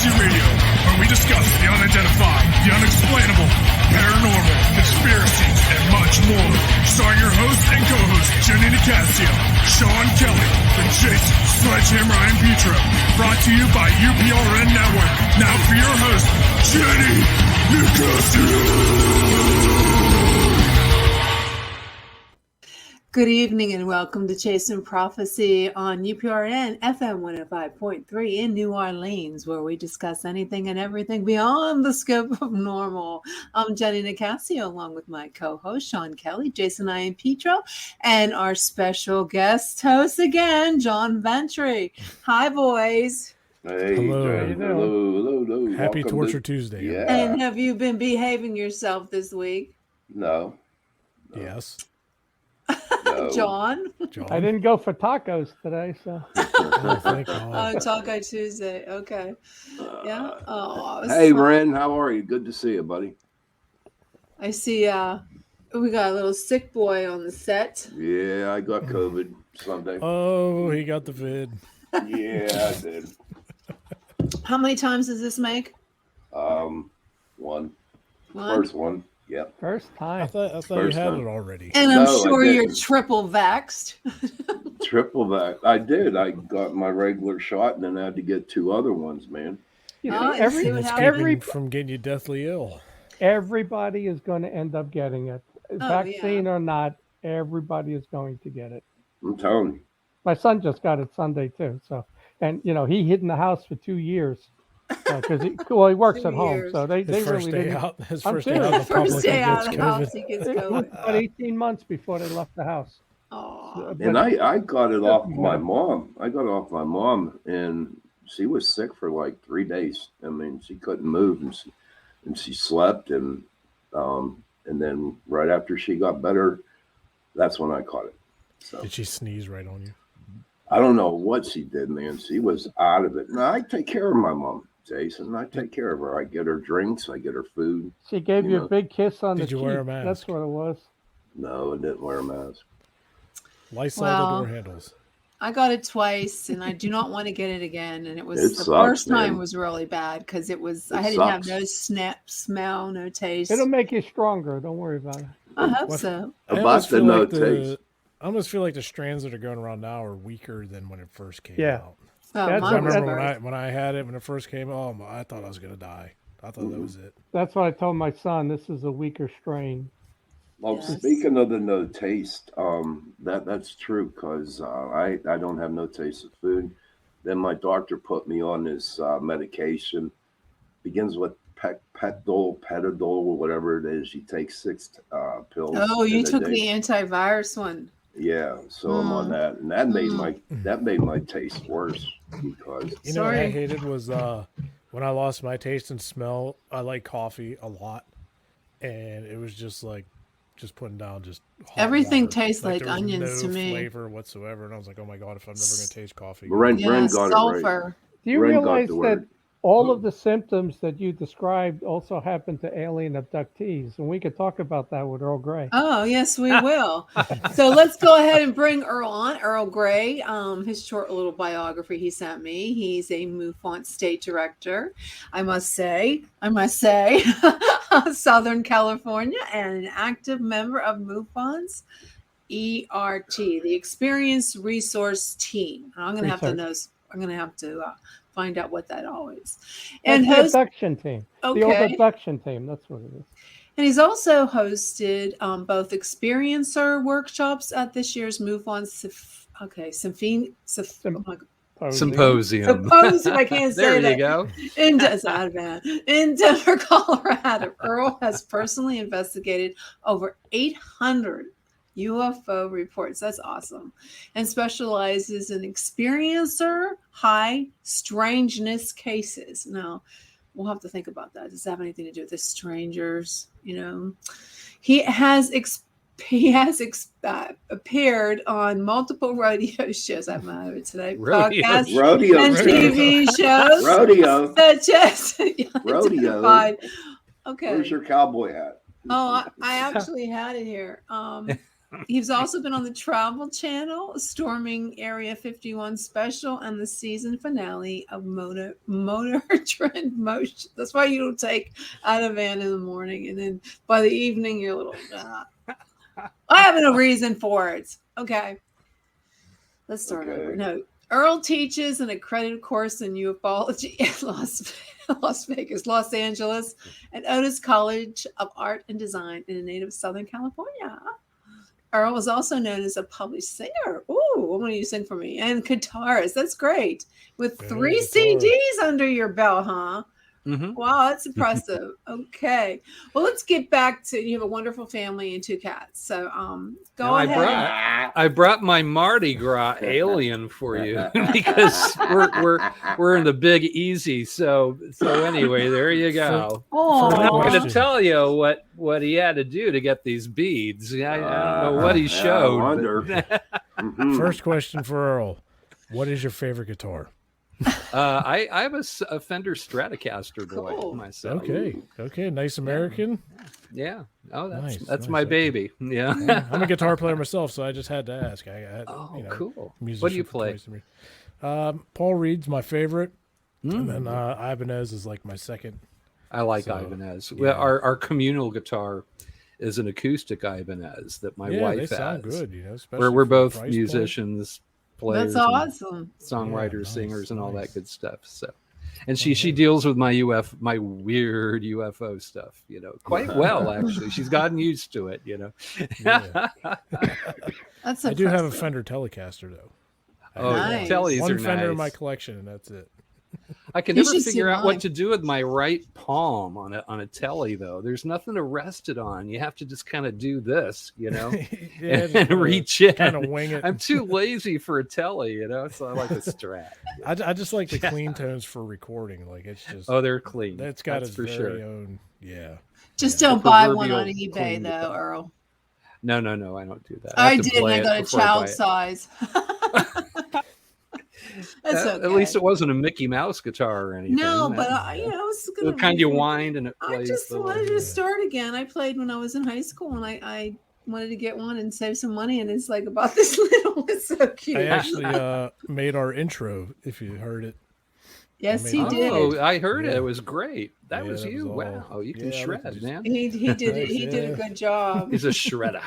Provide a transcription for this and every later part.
Conspiracy Radio, where we discuss the unidentified, the unexplainable, paranormal, conspiracies, and much more. Starring your hosts and co-hosts, Jenny Nicasio, Sean Kelly, and Jason Sledgehammer and Petro. Brought to you by UPRN Network. Now for your host, Jenny Nicasio. Good evening and welcome to Chasing Prophecy on UPRN FM 105.3 in New Orleans, where we discuss anything and everything beyond the scope of normal. I'm Jenny Nicasio, along with my co-host Sean Kelly, Jason and Petro, and our special guest host again, John Ventry. Hi, boys. Hey, hello. Hello. Happy Welcome Torture Tuesday. Yeah. And have you been behaving yourself this week? No. Yes. No. John? I didn't go for tacos today, so. Oh, thank God. Oh, Taco Tuesday. Okay. Yeah. Oh, Hey, Ren, how are you? Good to see you, buddy. I see we got a little sick boy on the set. Yeah, I got COVID Sunday. Oh, he got the vid. Yeah, I did. How many times does this make? One. One? First one. Yep. First I time. thought you First had time. it already. And I'm No, I sure you're didn't. triple vaxxed. Triple that. I did. I got my regular shot and then I had to get 2 other ones, man. You Oh, know, and see what It's happens. keeping from getting you deathly ill. everybody is going to end up getting it. Oh, Vaccine or not, everybody is going to get it. I'm telling you. My son just got it Sunday too. So, and you know, he hid in the house for 2 years because he works 2 at home. years. So they His first really day didn't. out. His I'm first day out in the serious. public. First day he out gets of the house, COVID. he gets It was COVID. about 18 months before they left the house. Oh, And I got it off my mom. I got it off my mom, and she was sick for like 3 days. I mean, she couldn't move, and she slept, and then right after she got better, that's when I caught it. So Did she sneeze right on you? I don't know what she did, man. She was out of it. Now I take care of my mom, Jason. I take care of her. I get her drinks. I get her food. She gave you know. a big kiss on the Did you cheek. wear a mask? That's what it was. No, I didn't wear a mask. Lysol Well, the door handles. I got it twice, and I do not want to get it again. And it was It the sucks, first time man. was really bad because it was I It didn't have sucks. no smell, no taste. It'll make you stronger. Don't worry about it. I hope What? so. I About almost the feel no like taste. I almost feel like the strands that are going around now are weaker than when it first came Yeah. out. Oh, That's I mine was remember birth. when I had it when it first came. Oh, I thought I was gonna die. I thought that was it. That's what I told my son. This is a weaker strain. Well, Yes. speaking of the no taste, that's true because I don't have no taste of food. Then my doctor put me on this medication. Begins with Petadol, or whatever it is. You take 6 pills. Oh, you in a took day. the antivirus one. Yeah, so I'm on that, and that made my taste worse because You know what I Sorry. hated was when I lost my taste and smell. I like coffee a lot, and it was just putting down just hot Everything water. tastes like there was onions no to me. flavor whatsoever, and I was like, oh my God, if I'm never gonna taste coffee. Ren Yeah, got it right. sulfur. Do you Ren got realize the that word. all of the symptoms that you described also happen to alien abductees? And we could talk about that with Earl Grey. Oh, yes, we will. So let's go ahead and bring Earl on. Earl Gray, his short little biography he sent me. He's a MUFON state director, I must say, Southern California, and an active member of MUFON's ERT, the Experience Resource Team. I'm going to have to know. I'm going to have to find out what that all is. And That's the host, abduction team. The old okay. abduction team. That's what it is. And he's also hosted both experiencer workshops at this year's MUFON Symposium. Symposium. I can't say There that. you go. It's not bad. In Denver, Colorado, Earl has personally investigated over 800 UFO reports. That's awesome. And specializes in experiencer high strangeness cases. Now, we'll have to think about that. Does that have anything to do with the strangers? You know, he has appeared on multiple rodeo shows. I'm out of it today. Rodeo Podcasts rodeo, and TV shows. rodeo. Such as Rodeo. Unidentified. Okay. Where's your cowboy hat? Oh, I actually had it here. He's also been on the Travel Channel, Storming Area 51 special, and the season finale of Motor Trend Motion. That's why you don't take out a van in the morning, and then by the evening you're a little. I have no reason for it. Okay, let's start over. No, Earl teaches an accredited course in ufology in Las Vegas, Los Angeles, at Otis College of Art and Design in the native Southern California. Earl was also known as a published singer. Ooh, what will you sing for me? And guitarist. That's great. With 3 CDs under your belt, huh? Mm-hmm. Wow, that's impressive. Okay. Well, let's get back to, you have a wonderful family and 2 cats. So go ahead. I brought my Mardi Gras alien for you because we're in the Big Easy. So anyway, there you go. I'm not going to tell you what he had to do to get these beads. I don't know what he showed. I wonder. First question for Earl. What is your favorite guitar? I'm a Fender Stratocaster boy myself. Okay, nice American. Yeah. Oh, that's my baby. Yeah. I'm a guitar player myself, so I just had to ask. Cool. What do you play? Paul Reed's my favorite, and then Ibanez is like my second. I like Ibanez. Yeah. Well, our communal guitar is an acoustic Ibanez that my wife has. Sound good, where we're both musicians. Players, that's awesome. Songwriters, singers, and all that good stuff. So, and she deals with my weird UFO stuff, quite well actually. She's gotten used to it, That's I do have a Fender Telecaster though. Nice. Tellies one are Fender nice. in my collection, and that's it. I can never figure out what to do with my right palm on a telly though. There's nothing to rest it on. You have to just kind of do this, and reach in. Kind of wing it. I'm too lazy for a telly, so I like a Strat. I just like the clean tones for recording. Like it's just they're clean. That's got its very own. Yeah. Just don't buy one on eBay though, Earl. No, I don't do that. I did. I got a child size. That's okay. At least it wasn't a Mickey Mouse guitar or anything. No, but I was gonna. The kind you wind and it plays. I just wanted to start again. I played when I was in high school, and I wanted to get one and save some money. And it's like about this little. It's so cute. I actually made our intro. If you heard it. Yes, he did. Oh, I heard it. It was great. That was you. Wow, you can shred, man. He did it. He did a good job. He's a shredder.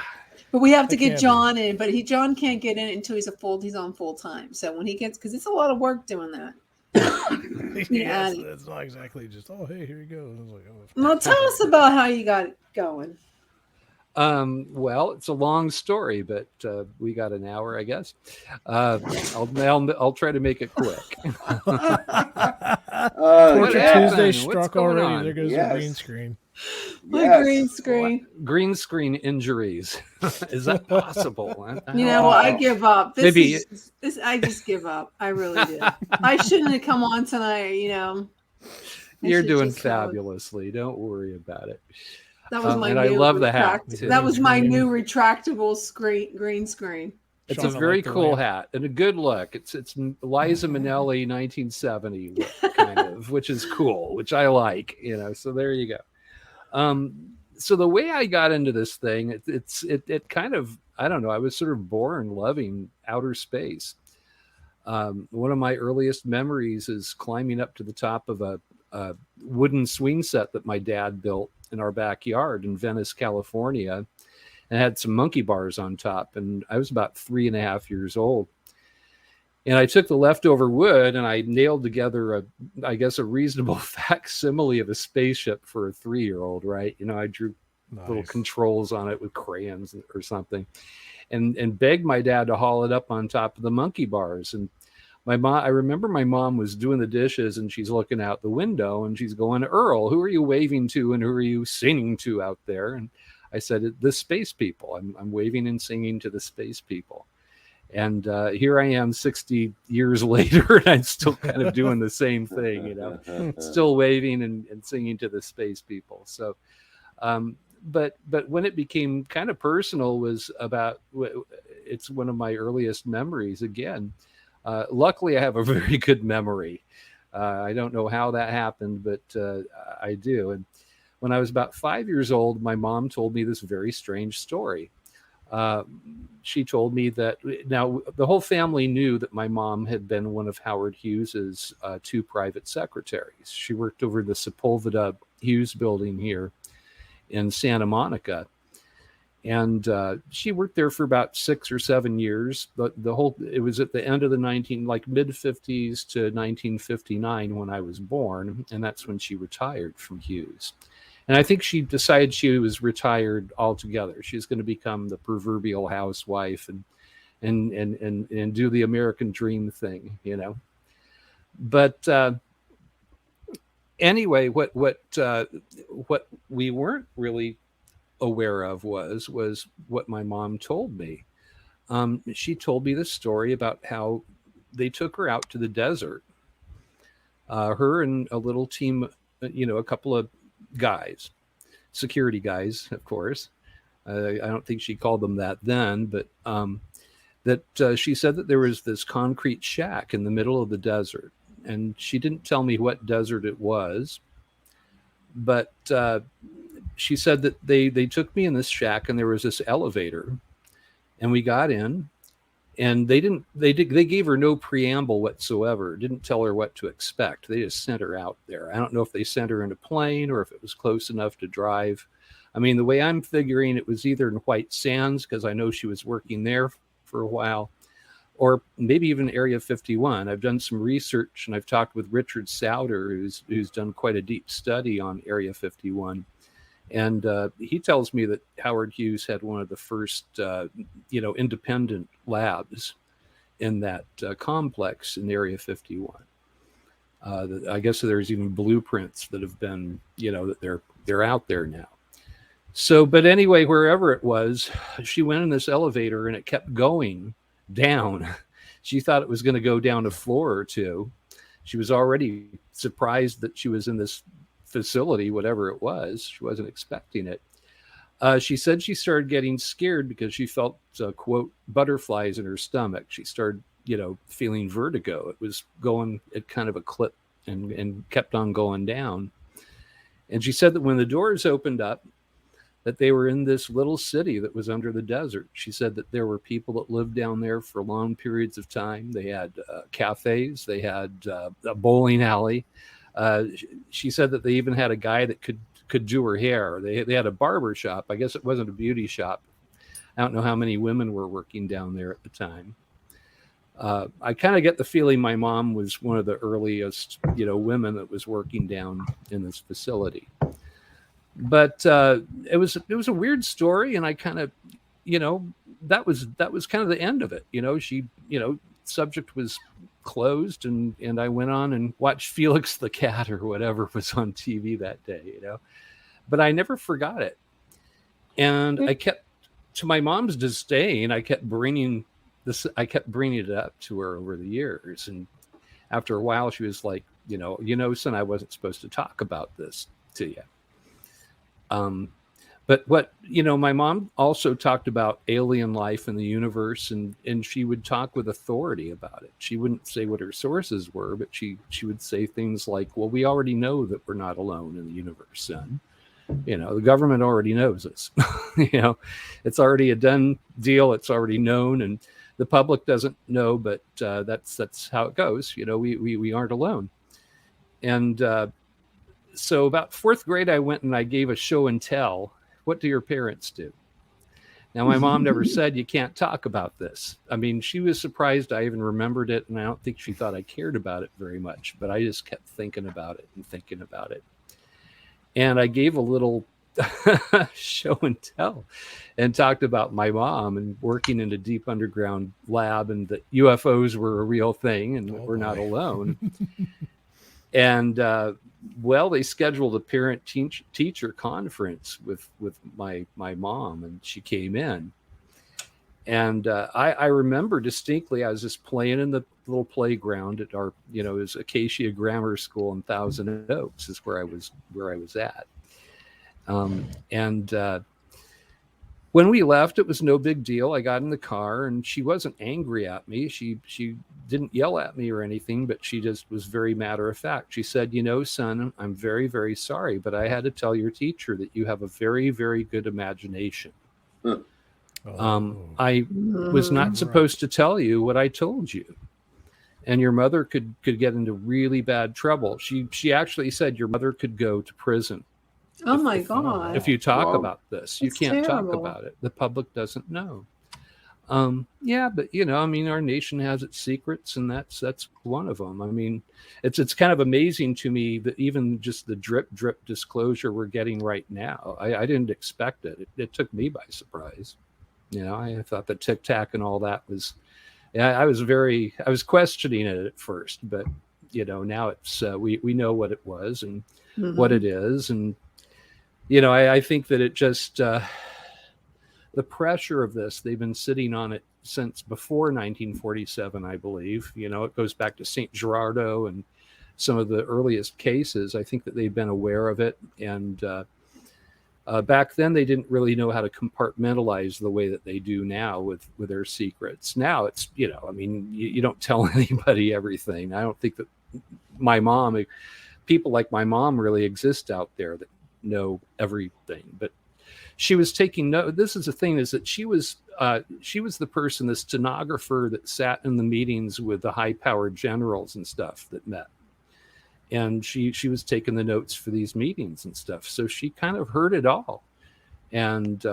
But we have to get John in, but John can't get in until he's on full time. So when he gets, because it's a lot of work doing that. It's not exactly just hey, here you go. Like, well, tell us about how you got it going. Well, it's a long story, but we got an hour, I guess. I'll try to make it quick. Tuesday struck already. There goes the green screen. Green screen. Green screen injuries. Is that possible? I give up. I just give up. I really did. I shouldn't have come on tonight. You're doing fabulously. Don't worry about it. That was my and I love the hat. That was my new retractable green screen. It's a very cool hat and a good look. It's Liza Minnelli 1970 kind of, which is cool, which I like. So there you go. So the way I got into this thing, it kind of, I don't know, I was sort of born loving outer space. One of my earliest memories is climbing up to the top of a wooden swing set that my dad built in our backyard in Venice, California, and had some monkey bars on top. And I was about 3.5 years old. And I took the leftover wood and I nailed together a reasonable facsimile of a spaceship for a 3-year-old, right? I drew little controls on it with crayons or something, and begged my dad to haul it up on top of the monkey bars. And I remember my mom was doing the dishes and she's looking out the window and she's going, "Earl, who are you waving to and who are you singing to out there?" And I said, "The space people. I'm waving and singing to the space people." And here I am 60 years later, and I'm still kind of doing the same thing, still waving and singing to the space people. So, but when it became kind of personal was it's one of my earliest memories again. Luckily, I have a very good memory. I don't know how that happened, but I do. And when I was about 5 years old, my mom told me this very strange story. She told me that now the whole family knew that my mom had been one of Howard Hughes's 2 private secretaries. She worked over the Sepulveda Hughes building here in Santa Monica. And she worked there for about 6 or 7 years. But it was at the end of the mid-50s to 1959 when I was born. And that's when she retired from Hughes. And I think she decided she was retired altogether. She's going to become the proverbial housewife and do the American dream thing, you know. But anyway, what we weren't really aware of was what my mom told me. She told me this story about how they took her out to the desert. Her and a little team, a couple of guys, security guys, of course. I don't think she called them that then, but that she said that there was this concrete shack in the middle of the desert. And she didn't tell me what desert it was, but she said that they took me in this shack and there was this elevator and we got in, and they gave her no preamble whatsoever, didn't tell her what to expect. They just sent her out there. I don't know if they sent her in a plane or if it was close enough to drive. I mean, the way I'm figuring, it was either in White Sands, because I know she was working there for a while, or maybe even Area 51. I've done some research and I've talked with Richard Souter, who's done quite a deep study on Area 51. And he tells me that Howard Hughes had one of the first, independent labs in that complex in Area 51. I guess there's even blueprints that have been, that they're out there now. So, but anyway, wherever it was, she went in this elevator and it kept going down. She thought it was going to go down a floor or two. She was already surprised that she was in this facility, whatever it was. She wasn't expecting it. She said she started getting scared because she felt, quote, butterflies in her stomach. She started, feeling vertigo. It was going at kind of a clip and kept on going down. And she said that when the doors opened up, that they were in this little city that was under the desert. She said that there were people that lived down there for long periods of time. They had cafes. They had a bowling alley. She said that they even had a guy that could do her hair. They had a barber shop. I guess it wasn't a beauty shop. I don't know how many women were working down there at the time. I kind of get the feeling my mom was one of the earliest, women that was working down in this facility. But it was a weird story, and I kind of, that was kind of the end of it. She, subject was closed, and I went on and watched Felix the Cat or whatever was on TV that day, But I never forgot it, and I kept, to my mom's disdain, I kept bringing it up to her over the years, and after a while, she was like, son, I wasn't supposed to talk about this to you. But what, my mom also talked about alien life in the universe, and she would talk with authority about it. She wouldn't say what her sources were, but she would say things like, well, we already know that we're not alone in the universe, son. The government already knows this. It's already a done deal. It's already known, and the public doesn't know, but that's how it goes. We aren't alone. And so about 4th grade, I went and I gave a show and tell. What do your parents do? Now, my mom never said you can't talk about this. I mean, she was surprised I even remembered it, and I don't think she thought I cared about it very much, but I just kept thinking about it. And I gave a little show and tell and talked about my mom and working in a deep underground lab, and that UFOs were a real thing and we're not alone. And they scheduled a parent teacher conference with my mom, and she came in. And I remember distinctly, I was just playing in the little playground at our, it was Acacia Grammar School in Thousand Oaks is where I was at. When we left, it was no big deal. I got in the car, and she wasn't angry at me. She didn't yell at me or anything, but she just was very matter of fact. She said, son, I'm very, very sorry, but I had to tell your teacher that you have a very, very good imagination. I was not supposed to tell you what I told you. And your mother could get into really bad trouble. She actually said your mother could go to prison. Oh my God. If you talk about this, you That's can't terrible. talk about it. The public doesn't know. Yeah, but I mean, our nation has its secrets, and that's one of them. I mean, it's kind of amazing to me that even just the drip disclosure we're getting right now, I didn't expect it. It took me by surprise. I thought that Tic Tac and all that was, I was questioning it at first, but now it's we know what it was and what it is, and I think that it just the pressure of this, they've been sitting on it since before 1947, I believe. It goes back to St. Gerardo and some of the earliest cases. I think that they've been aware of it. And back then, they didn't really know how to compartmentalize the way that they do now with their secrets. Now it's, I mean, you don't tell anybody everything. I don't think that people like my mom really exist out there that know everything. But she was taking note. This is the thing, is that she was the person, the stenographer that sat in the meetings with the high-powered generals and stuff that met. And she was taking the notes for these meetings and stuff. So she kind of heard it all. And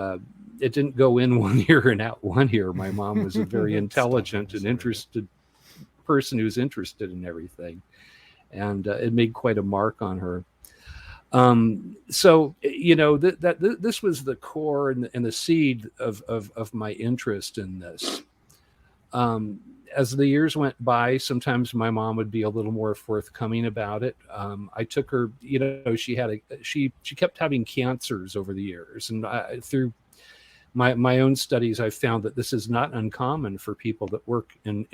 it didn't go in one ear and out one ear. My mom was a very intelligent and interested person who's interested in everything. And it made quite a mark on her. So this was the core and the seed of my interest in this. As the years went by, sometimes my mom would be a little more forthcoming about it. I took her, she kept having cancers over the years, and through my own studies, I found that this is not uncommon for people that work in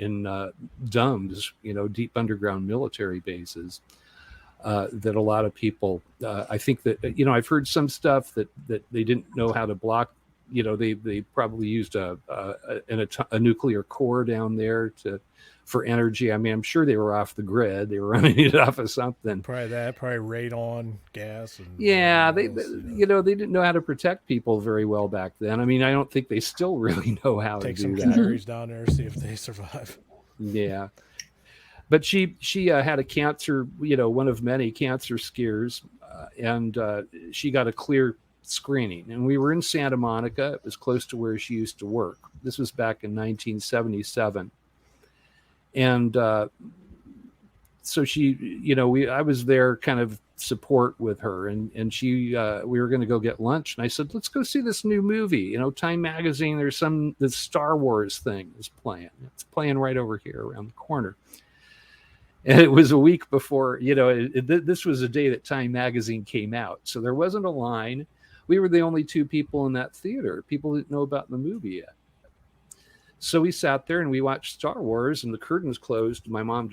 DUMBs, deep underground military bases. That a lot of people, I think that, I've heard some stuff that they didn't know how to block. They probably used a nuclear core down there for energy. I mean, I'm sure they were off the grid. They were running it off of something. Probably radon gas. And they didn't know how to protect people very well back then. I mean, I don't think they still really know how to do that. Take some canaries down there, see if they survive. Yeah. But she had a cancer, one of many cancer scares, and she got a clear screening. And we were in Santa Monica. It was close to where she used to work. This was back in 1977. And so she, I was there kind of support with her, and she, we were going to go get lunch. And I said, let's go see this new movie. Time Magazine, the Star Wars thing is playing. It's playing right over here around the corner. And it was a week before, this was a day that Time Magazine came out. So there wasn't a line. We were the only two people in that theater. People didn't know about the movie yet. So we sat there and we watched Star Wars, and the curtains closed. My mom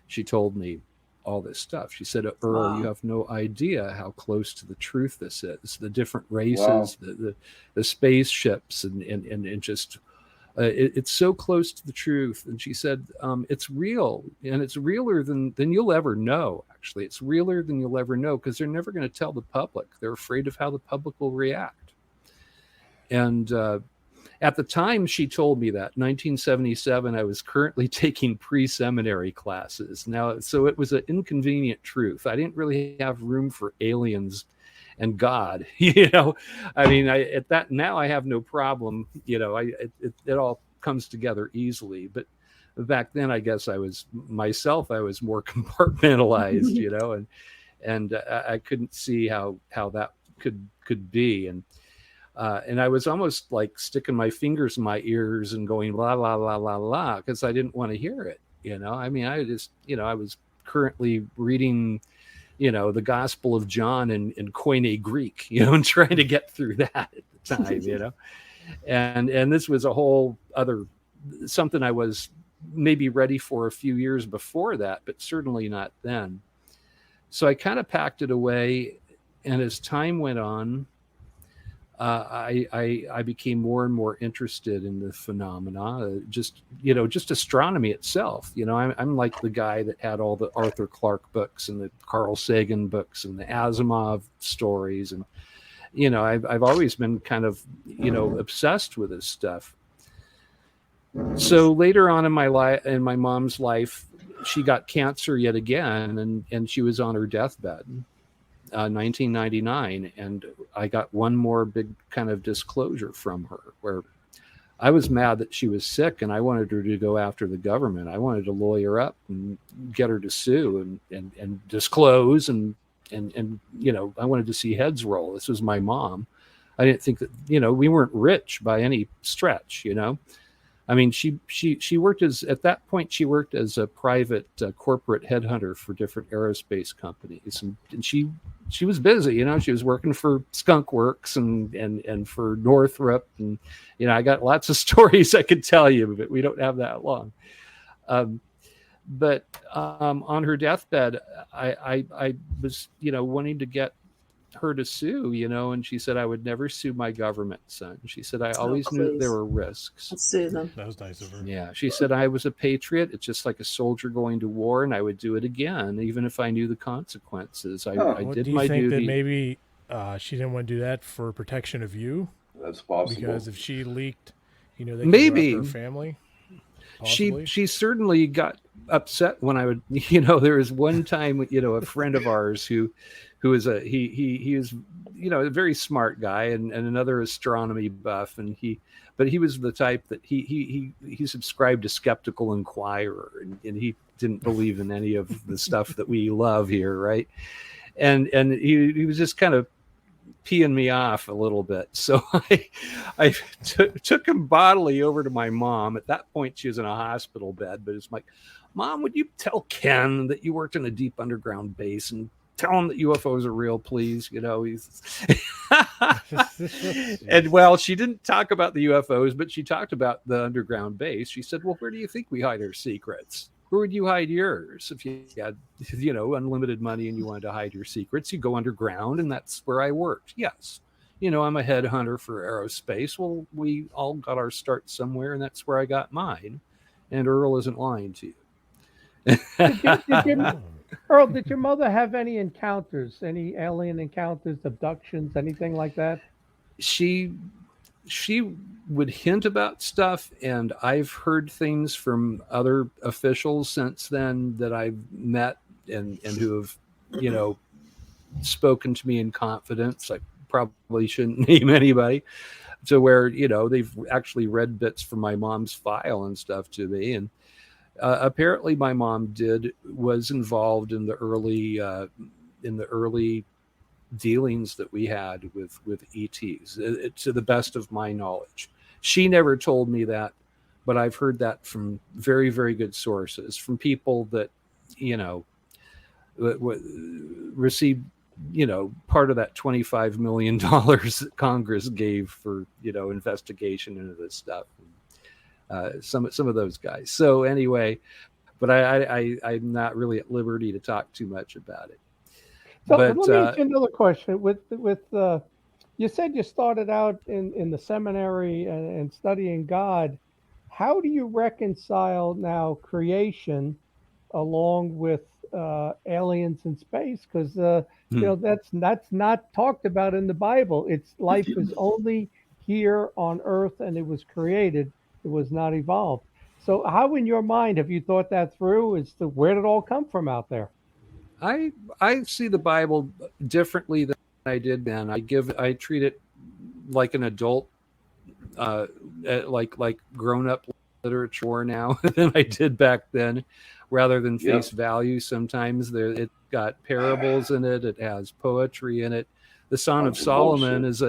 she told me all this stuff. She said, Earl, you have no idea how close to the truth this is. The different races, the spaceships, and just... it's so close to the truth. And she said, it's real, and it's realer than you'll ever know. Actually, it's realer than you'll ever know, because they're never going to tell the public. They're afraid of how the public will react. And at the time she told me that, 1977, I was currently taking pre-seminary classes. Now, so it was an inconvenient truth. I didn't really have room for aliens and God, I mean, at that now I have no problem. It all comes together easily. But back then, I guess I was more compartmentalized, and I couldn't see how that could be. And I was almost like sticking my fingers in my ears and going la la la la la, because I didn't want to hear it. I mean, I just I was currently reading the Gospel of John in Koine Greek, and trying to get through that at the time, and this was a whole other, something I was maybe ready for a few years before that, but certainly not then. So I kind of packed it away, and as time went on, I became more and more interested in the phenomena, just astronomy itself. I'm like the guy that had all the Arthur Clarke books and the Carl Sagan books and the Asimov stories. I've always been kind of, obsessed with this stuff. So later on in my life, in my mom's life, she got cancer yet again, and she was on her deathbed, 1999. And I got one more big kind of disclosure from her where I was mad that she was sick, and I wanted her to go after the government. I wanted to lawyer up and get her to sue and disclose and I wanted to see heads roll. This was my mom. I didn't think that, we weren't rich by any stretch, I mean, she worked at that point, she worked as a private corporate headhunter for different aerospace companies. And she was busy, she was working for Skunk Works and for Northrop. And, I got lots of stories I could tell you, but we don't have that long. But on her deathbed, I was, wanting to get her to sue, and she said, I would never sue my government, son. She said, I always knew that there were risks. Let's sue them. That was nice of her. Yeah. She said, I was a patriot. It's just like a soldier going to war, and I would do it again, even if I knew the consequences. I did my duty. Do you think that maybe she didn't want to do that for protection of you? That's possible. Because if she leaked, they could maybe go after her family. Possibly. She certainly got upset when I would, there was one time, a friend of ours who was he was, a very smart guy and another astronomy buff. But he was the type that he subscribed to Skeptical Inquirer and he didn't believe in any of the stuff that we love here. Right. And he was just kind of peeing me off a little bit. So I took him bodily over to my mom. At that point, she was in a hospital bed, but it's like, Mom, would you tell Ken that you worked in a deep underground base and tell him that UFOs are real, please? And well, she didn't talk about the UFOs, but she talked about the underground base. She said, well, where do you think we hide our secrets? Where would you hide yours? If you had, unlimited money and you wanted to hide your secrets, you go underground, and that's where I worked. Yes. I'm a headhunter for aerospace. Well, we all got our start somewhere, and that's where I got mine. And Earl isn't lying to you. Earl, did your mother have any encounters, any alien encounters, abductions, anything like that? She would hint about stuff, and I've heard things from other officials since then that I've met and who have, spoken to me in confidence. I probably shouldn't name anybody, to where, they've actually read bits from my mom's file and stuff to me. And apparently my mom was involved in the early dealings that we had with ETs, to the best of my knowledge. She never told me that, but I've heard that from very, very good sources, from people that, received, part of that $25 million that Congress gave for, investigation into this stuff. Some of those guys. So anyway, but I'm not really at liberty to talk too much about it. So let me ask you another question. With you said you started out in the seminary and studying God. How do you reconcile now creation along with aliens in space? Because that's not talked about in the Bible. It's life is only here on Earth, and it was created. It was not evolved. So how, in your mind, have you thought that through as to where did it all come from out there? I see the Bible differently than I did then. I treat it like an adult, like grown up literature now than I did back then, rather than face value. Sometimes it got parables in it. It has poetry in it. The Song of Solomon is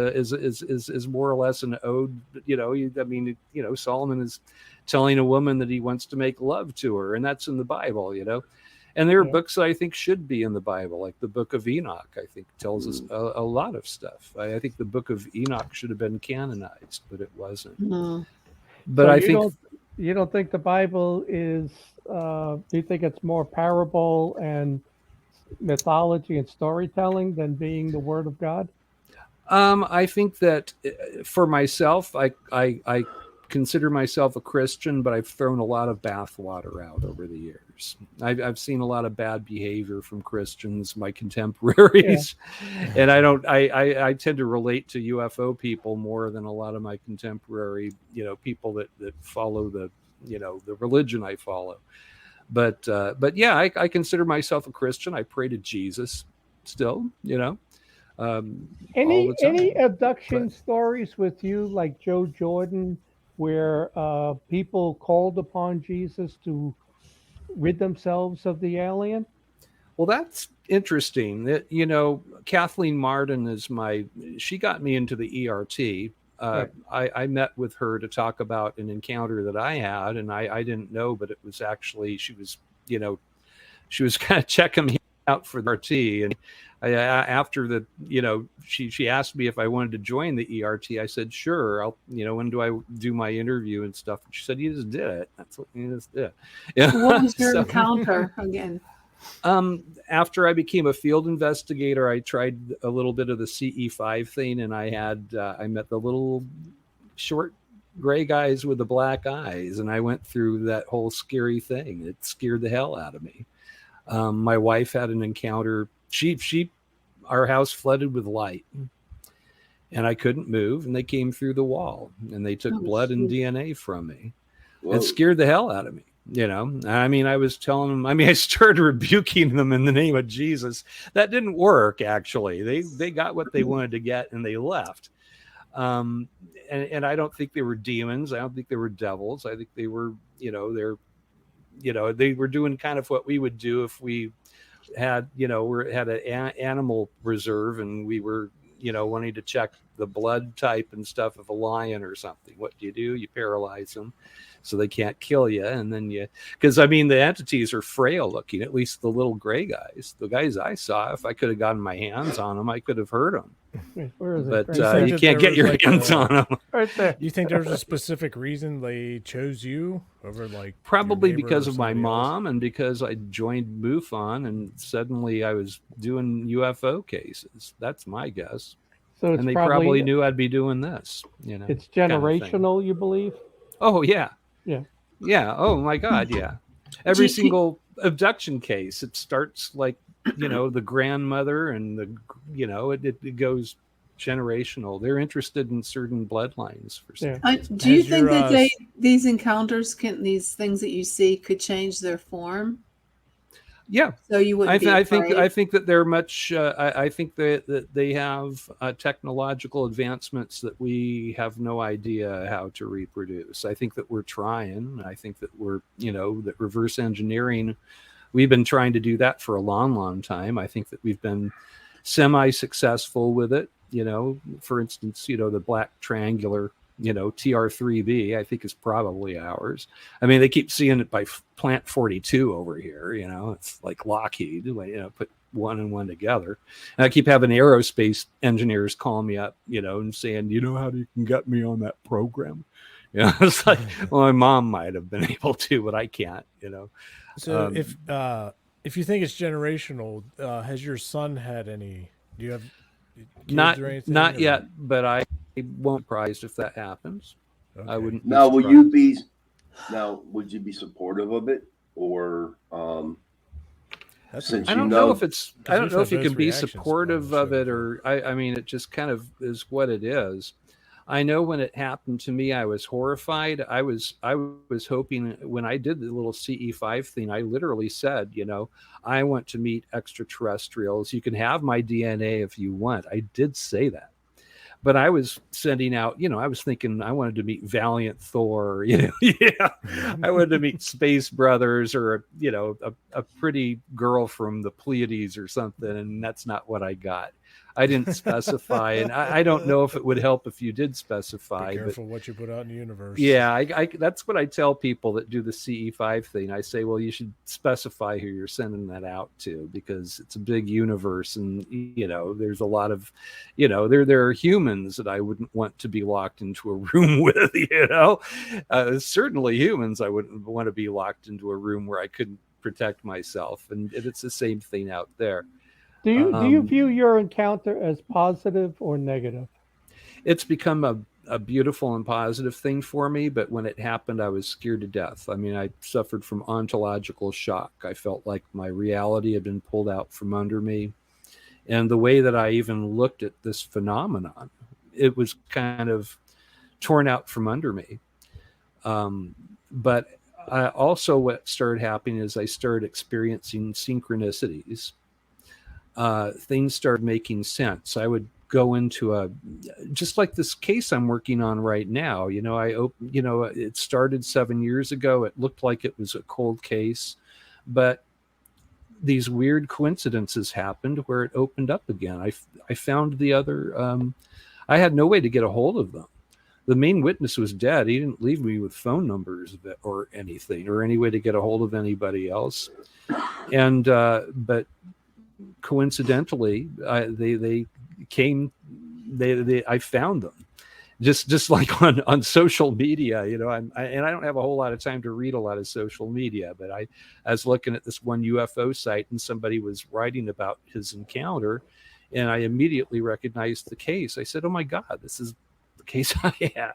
more or less an ode. Solomon is telling a woman that he wants to make love to her, and that's in the Bible. And there are books that I think should be in the Bible, like the Book of Enoch. I think tells us a lot of stuff. I think the Book of Enoch should have been canonized, but it wasn't. But so I think you don't think the Bible is. Do you think it's more parable and mythology and storytelling than being the Word of God? I think that for myself, I consider myself a Christian, but I've thrown a lot of bathwater out over the years. years. I've seen a lot of bad behavior from Christians, my contemporaries, and I tend to relate to UFO people more than a lot of my contemporary, people that follow the religion I follow. But yeah, I consider myself a Christian. I pray to Jesus still, Any abduction stories with you, like Joe Jordan, where people called upon Jesus to rid themselves of the alien? Well, that's interesting. That Kathleen Martin she got me into the ERT. Right. I met with her to talk about an encounter that I had, and I didn't know, but it was actually she was kind of checking me out for the RT, and after the she asked me if I wanted to join the ERT. I said sure. I'll when do I do my interview and stuff? And she said you just did it. That's what you just did. Yeah. What was your encounter again? After I became a field investigator, I tried a little bit of the CE5 thing, and I met the little short gray guys with the black eyes, and I went through that whole scary thing. It scared the hell out of me. My wife had an encounter. Our house flooded with light, and I couldn't move, and they came through the wall, and they took blood and DNA from me. Whoa. It scared the hell out of me. I was telling them, I started rebuking them in the name of Jesus. That didn't work. Actually, they got what they wanted to get, and they left. And I don't think they were demons. I don't think they were devils. I think they were, they were doing kind of what we would do if we had, had an animal reserve and we were, wanting to check the blood type and stuff of a lion or something. What do? You paralyze them so they can't kill you. And then because the entities are frail looking, at least the little gray guys, the guys I saw, if I could have gotten my hands on them, I could have hurt them. Where is it? But you can't get your hands on them. Right there. You think there's a specific reason they chose you over probably because of my mom and because I joined MUFON and suddenly I was doing UFO cases. That's my guess. So and they probably knew I'd be doing this. It's generational, kind of you believe? Oh yeah. Yeah. Yeah. Oh my God. Yeah. Every single abduction case, it starts like, the grandmother and it goes generational. They're interested in certain bloodlines for some. Do you think that these encounters these things that you see could change their form? Yeah. So you wouldn't I think that they're much. I think that they have technological advancements that we have no idea how to reproduce. I think that we're trying. I think that we're that reverse engineering. We've been trying to do that for a long, long time. I think that we've been semi-successful with it. For instance, the black triangular. TR3B, I think is probably ours. They keep seeing it by Plant 42 over here. It's like Lockheed, put one and one together. And I keep having aerospace engineers call me up, and saying, how you can get me on that program? It's like, well, my mom might have been able to, but I can't, So if you think it's generational, has your son had any, do you have kids or anything? Not yet, but I won't be surprised if that happens. Okay. I wouldn't. Now, would you be supportive of it, or I don't know if it's. I don't know if you can be supportive of it, or it just kind of is what it is. I know when it happened to me, I was horrified. I was hoping when I did the little CE5 thing, I literally said, I want to meet extraterrestrials. You can have my DNA if you want. I did say that. But I was sending out, I was thinking I wanted to meet Valiant Thor, I wanted to meet Space Brothers or, a pretty girl from the Pleiades or something. And that's not what I got. I didn't specify. And I don't know if it would help if you did specify. Be careful what you put out in the universe. Yeah, I that's what I tell people that do the CE5 thing. I say, well, you should specify who you're sending that out to because it's a big universe. And, there's a lot of, there are humans that I wouldn't want to be locked into a room with, certainly humans I wouldn't want to be locked into a room where I couldn't protect myself. And it's the same thing out there. Do you view your encounter as positive or negative? It's become a beautiful and positive thing for me, but when it happened, I was scared to death. I mean, I suffered from ontological shock. I felt like my reality had been pulled out from under me. And the way that I even looked at this phenomenon, it was kind of torn out from under me. But also what started happening is I started experiencing synchronicities. Things started making sense. I would go into just like this case I'm working on right now. It started 7 years ago. It looked like it was a cold case, but these weird coincidences happened where it opened up again. I found the other, I had no way to get a hold of them. The main witness was dead. He didn't leave me with phone numbers or anything, or any way to get a hold of anybody else. And, but coincidentally, I found them just like on social media, and I don't have a whole lot of time to read a lot of social media, but I was looking at this one UFO site and somebody was writing about his encounter, and I immediately recognized the case. I said, oh my God, this is the case I had,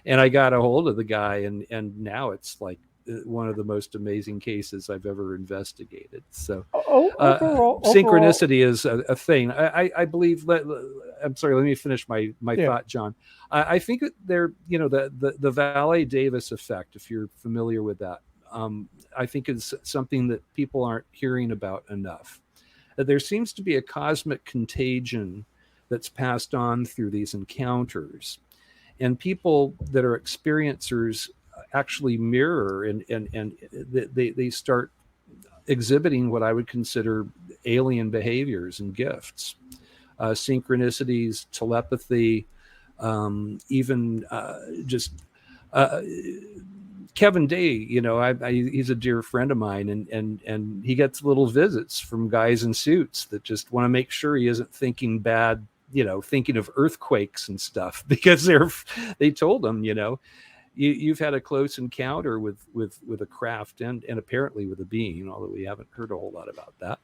and I got a hold of the guy, and now it's like one of the most amazing cases I've ever investigated. So synchronicity is a thing. I believe I'm sorry, let me finish my thought, John. I think that the Valet Davis effect, if you're familiar with that, I think is something that people aren't hearing about enough. There seems to be a cosmic contagion that's passed on through these encounters, and people that are experiencers actually mirror and they start exhibiting what I would consider alien behaviors and gifts, synchronicities, telepathy, even just Kevin Day. He's a dear friend of mine, and he gets little visits from guys in suits that just want to make sure he isn't thinking bad, thinking of earthquakes and stuff, because they told him, you've had a close encounter with a craft and apparently with a being, although we haven't heard a whole lot about that.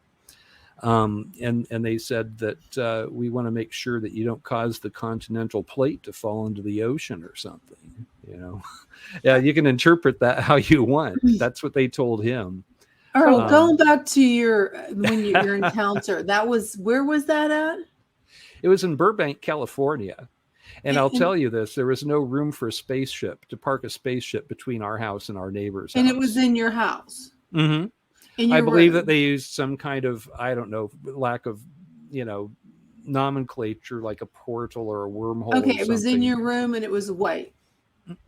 And they said that we want to make sure that you don't cause the continental plate to fall into the ocean or something. Yeah, you can interpret that how you want. That's what they told him. Earl, going back to your encounter, where was that at? It was in Burbank, California. And I'll tell you this, there was no room for to park a spaceship between our house and our neighbor's house. And it was in your house? Mm-hmm. I believe that they used some kind of, I don't know, lack of, nomenclature, like a portal or a wormhole. Okay, it was in your room and it was white.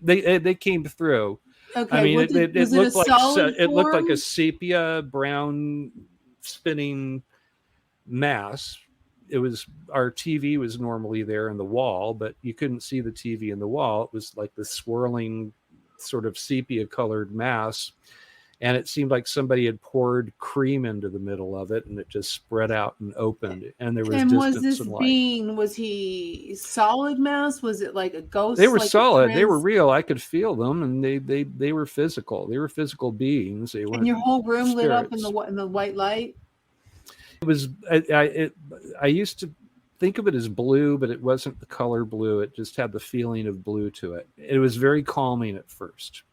They came through. Okay, I mean, it looked like a sepia brown spinning mass. Our TV was normally there in the wall, but you couldn't see the TV in the wall. It was like this swirling sort of sepia colored mass. And it seemed like somebody had poured cream into the middle of it, and it just spread out and opened. And there was distance and light. Being, was he solid mass? Was it like a ghost? They were solid. They were real. I could feel them, and they were physical. They were physical beings. They weren't. And your whole room spirits. Lit up in the white light. It was. I used to think of it as blue, but it wasn't the color blue. It just had the feeling of blue to it. It was very calming at first.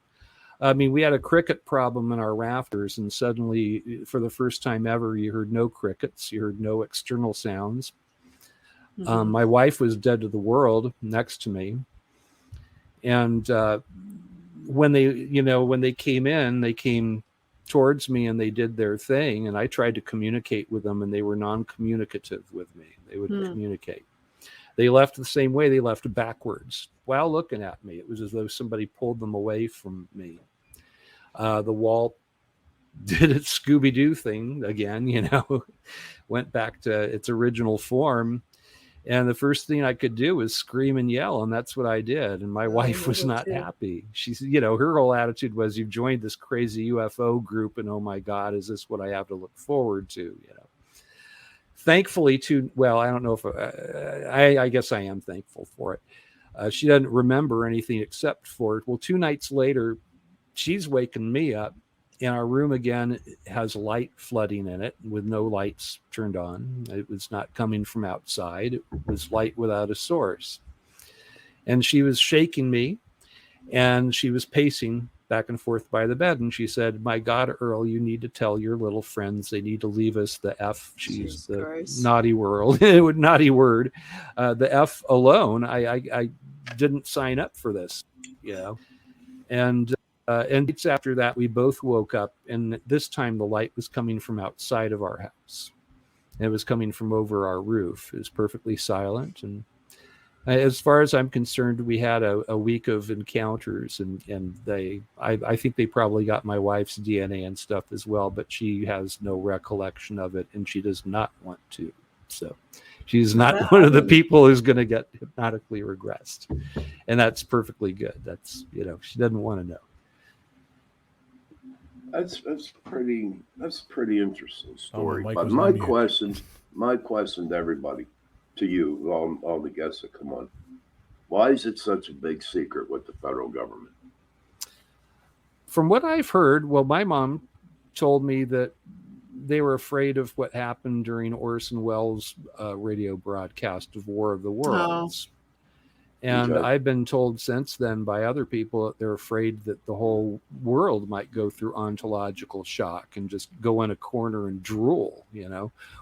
I mean, we had a cricket problem in our rafters, and suddenly, for the first time ever, you heard no crickets. You heard no external sounds. Mm-hmm. My wife was dead to the world next to me. And when they came in, they came towards me and they did their thing. And I tried to communicate with them, and they were non-communicative with me. They wouldn't communicate. They left the same way. They left backwards while looking at me. It was as though somebody pulled them away from me. The wall did its Scooby-Doo thing again, went back to its original form. And the first thing I could do was scream and yell. And that's what I did. And my wife was not happy. She's, her whole attitude was, you've joined this crazy UFO group. And oh my God, is this what I have to look forward to? Thankfully, I don't know if I guess I am thankful for it. She doesn't remember anything except for, 2 nights later, she's waking me up, and our room again has light flooding in it with no lights turned on. It was not coming from outside. It was light without a source. And she was shaking me, and she was pacing back and forth by the bed. And she said, "My God, Earl, you need to tell your little friends they need to leave us the F." She used the naughty naughty word, the F alone. I didn't sign up for this, And it's after that we both woke up, and this time the light was coming from outside of our house. It was coming from over our roof. It was perfectly silent, and as far as I'm concerned, we had a week of encounters, and I think they probably got my wife's DNA and stuff as well, but she has no recollection of it, and she does not want to. So she's not one of the people who's going to get hypnotically regressed, and that's perfectly good. That's, she doesn't want to know. That's pretty interesting story. Mike But was my on mute. question to everybody, to you, all the guests that come on, why is it such a big secret with the federal government? From what I've heard, well, my mom told me that they were afraid of what happened during Orson Welles' radio broadcast of War of the Worlds. And Okay. I've been told since then by other people that they're afraid that the whole world might go through ontological shock and just go in a corner and drool,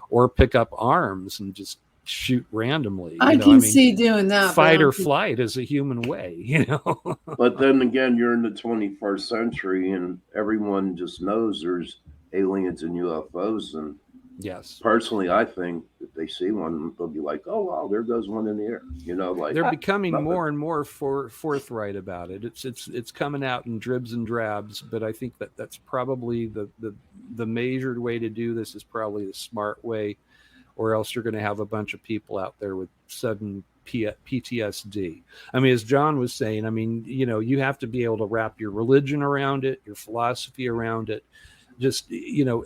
or pick up arms and just shoot randomly. I can see doing that. Fight or flight is a human way, But then again, you're in the 21st century, and everyone just knows there's aliens and UFOs. And yes, personally, I think if they see one, they'll be like, "Oh wow, there goes one in the air." Like they're becoming more and more forthright about it. It's coming out in dribs and drabs, but I think that's probably the measured way to do this is probably the smart way, or else you're going to have a bunch of people out there with sudden PTSD. I mean, as John was saying, you have to be able to wrap your religion around it, your philosophy around it, just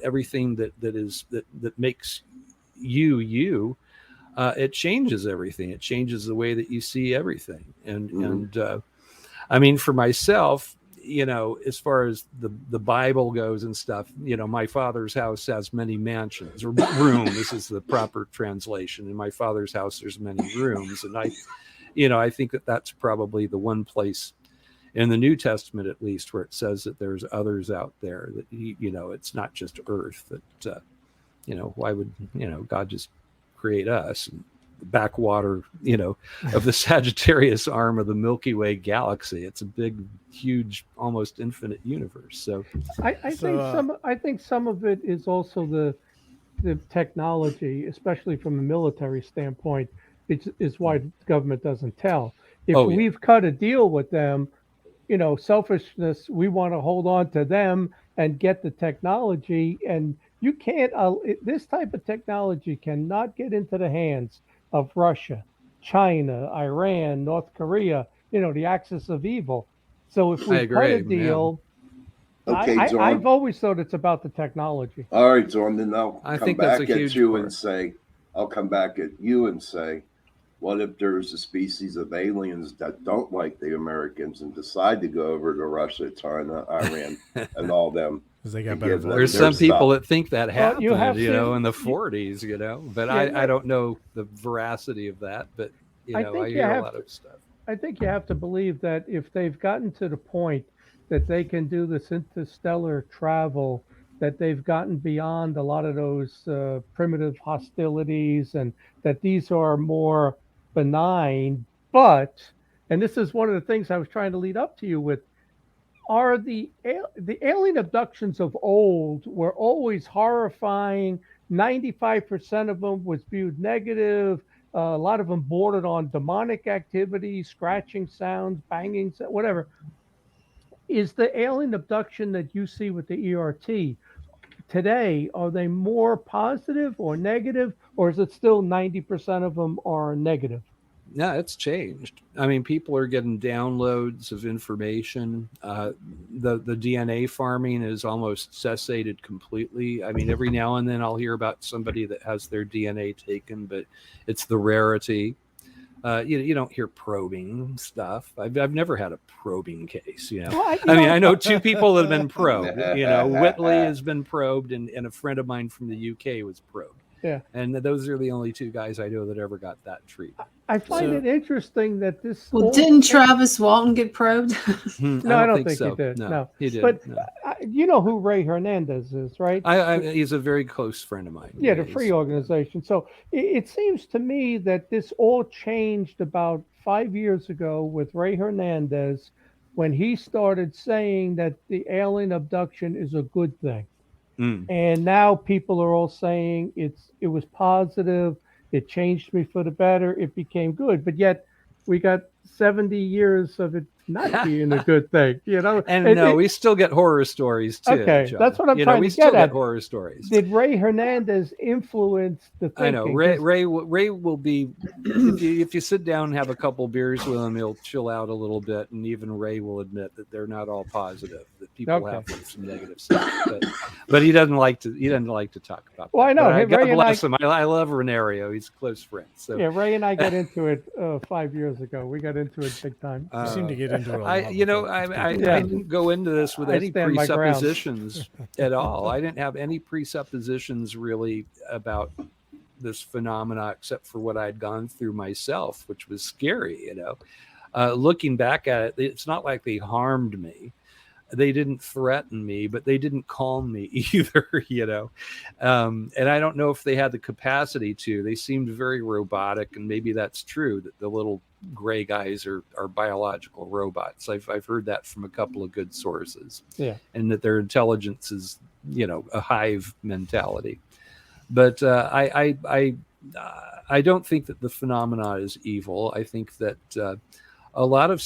everything that makes you. It changes everything. It changes the way that you see everything. And for myself, as far as the Bible goes and stuff, my father's house has many mansions, or room. This is the proper translation. In my father's house, there's many rooms. And I think that's probably the one place in the New Testament, at least, where it says that there's others out there, that it's not just Earth, that why would God just create us and the backwater of the Sagittarius arm of the Milky Way galaxy? It's a big, huge, almost infinite universe. So I think some of it is also the technology, especially from a military standpoint, is why the government doesn't tell. If we've cut a deal with them, selfishness, we want to hold on to them and get the technology. And you can't, this type of technology cannot get into the hands of Russia, China, Iran, North Korea, the axis of evil. So if we cut a deal, okay, I've always thought it's about the technology. All right, John, then I'll come back at you part. and say, I'll come back at you and say, what if there's a species of aliens that don't like the Americans and decide to go over to Russia, China, Iran, and all them? Because they got better. There's some people that think that happened, in the 40s, but I don't know the veracity of that. But I hear a lot of stuff. I think you have to believe that if they've gotten to the point that they can do this interstellar travel, that they've gotten beyond a lot of those primitive hostilities, and that these are more benign. But, and this is one of the things I was trying to lead up to you with, are the alien abductions of old were always horrifying. 95% of them was viewed negative. A lot of them bordered on demonic activity, scratching sounds, banging, whatever. Is the alien abduction that you see with the ERT today, are they more positive or negative, or is it still 90% of them are negative? No, it's changed. People are getting downloads of information. The DNA farming is almost cessated completely. Every now and then I'll hear about somebody that has their DNA taken, but it's the rarity. You don't hear probing stuff. I've never had a probing case. I know two people that have been probed. Whitley has been probed, and a friend of mine from the UK was probed. Yeah. And those are the only two guys I know that ever got that treatment. I find it interesting that this. Well, didn't Travis Walton get probed? No, I don't think so. he did. No, he didn't. But you know who Ray Hernandez is, right? He's a very close friend of mine. Yeah, the Free Organization. So it seems to me that this all changed about 5 years ago with Ray Hernandez, when he started saying that the alien abduction is a good thing. And now people are all saying it was positive, it changed me for the better, it became good. But yet we got 70 years of it not being a good thing, you know. And we still get horror stories too. Okay, John. that's what I'm trying to get still at. Get horror stories. Did Ray Hernandez influence the thinking? I know Ray will be. If you sit down and have a couple beers with him, he'll chill out a little bit, and even Ray will admit that they're not all positive. That people have some negative stuff, but he doesn't like to. He doesn't like to talk about. Well, that. I know. Hey, God bless him. I love Renario. He's a close friend. So yeah, Ray and I got into it 5 years ago. We got into it big time. You seem to get into it. I didn't go into this with any presuppositions at all. I didn't have any presuppositions really about this phenomena except for what I'd gone through myself, which was scary. Looking back at it, it's not like they harmed me. They didn't threaten me, but they didn't calm me either, and I don't know if they had the capacity to. They seemed very robotic, and maybe that's true, that the little gray guys are biological robots. I've heard that from a couple of good sources, and that their intelligence is, a hive mentality. But I don't think that the phenomena is evil. I think that a lot of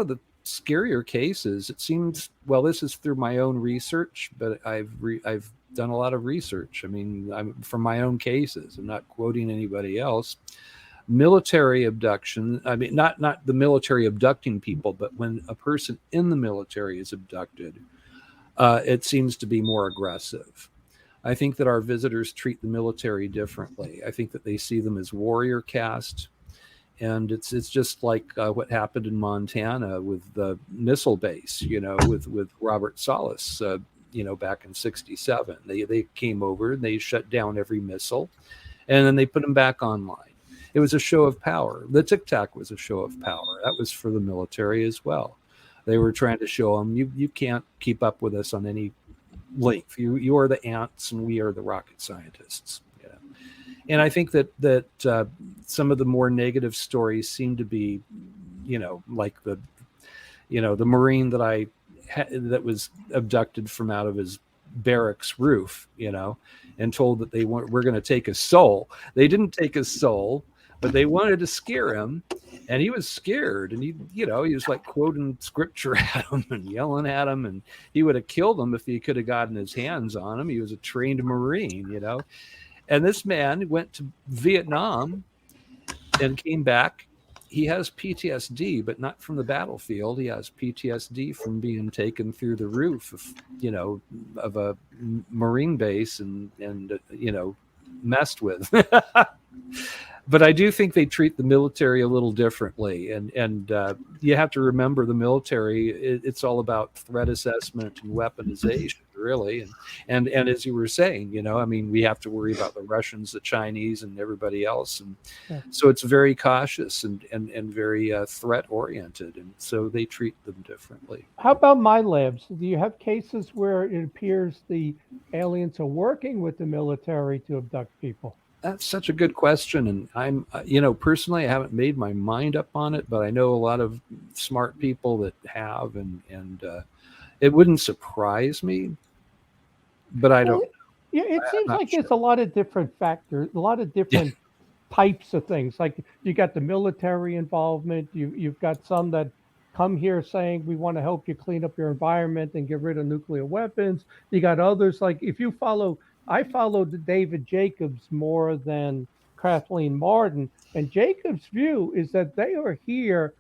the scarier cases, it seems, well, this is through my own research, but I've done a lot of research. I mean, I'm from my own cases. I'm not quoting anybody else. Military abduction, I mean, not the military abducting people, but when a person in the military is abducted, it seems to be more aggressive. I think that our visitors treat the military differently. I think that they see them as warrior caste. And it's just like what happened in Montana with the missile base, with Robert Salas, back in '67. They came over and they shut down every missile, and then they put them back online. It was a show of power. The Tic Tac was a show of power. That was for the military as well. They were trying to show them, you can't keep up with us on any length. You are the ants and we are the rocket scientists. And I think that some of the more negative stories seem to be, like the Marine that was abducted from out of his barracks roof, and told that we're going to take his soul. They didn't take his soul, but they wanted to scare him, and he was scared, and he was like quoting scripture at him and yelling at him, and he would have killed him if he could have gotten his hands on him. He was a trained Marine, And this man went to Vietnam and came back. He has PTSD, but not from the battlefield. He has PTSD from being taken through the roof of a Marine base and messed with. But I do think they treat the military a little differently. And you have to remember the military, it's all about threat assessment and weaponization, really. And as you were saying, we have to worry about the Russians, the Chinese, and everybody else. And so it's very cautious and very threat oriented. And so they treat them differently. How about my labs? Do you have cases where it appears the aliens are working with the military to abduct people? That's such a good question. And I'm, personally, I haven't made my mind up on it, but I know a lot of smart people that have, and it wouldn't surprise me, but I don't. Yeah, it seems like there's a lot of different factors, a lot of different types of things. Like you got the military involvement. You've got some that come here saying we want to help you clean up your environment and get rid of nuclear weapons. You got others like I followed David Jacobs more than Kathleen Martin, and Jacobs' view is that they are here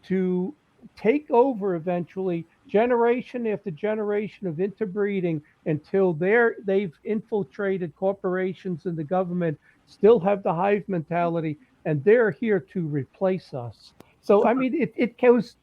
to take over eventually, generation after generation of interbreeding, until they've infiltrated corporations and the government, still have the hive mentality, and they're here to replace us. So, I mean, it goes,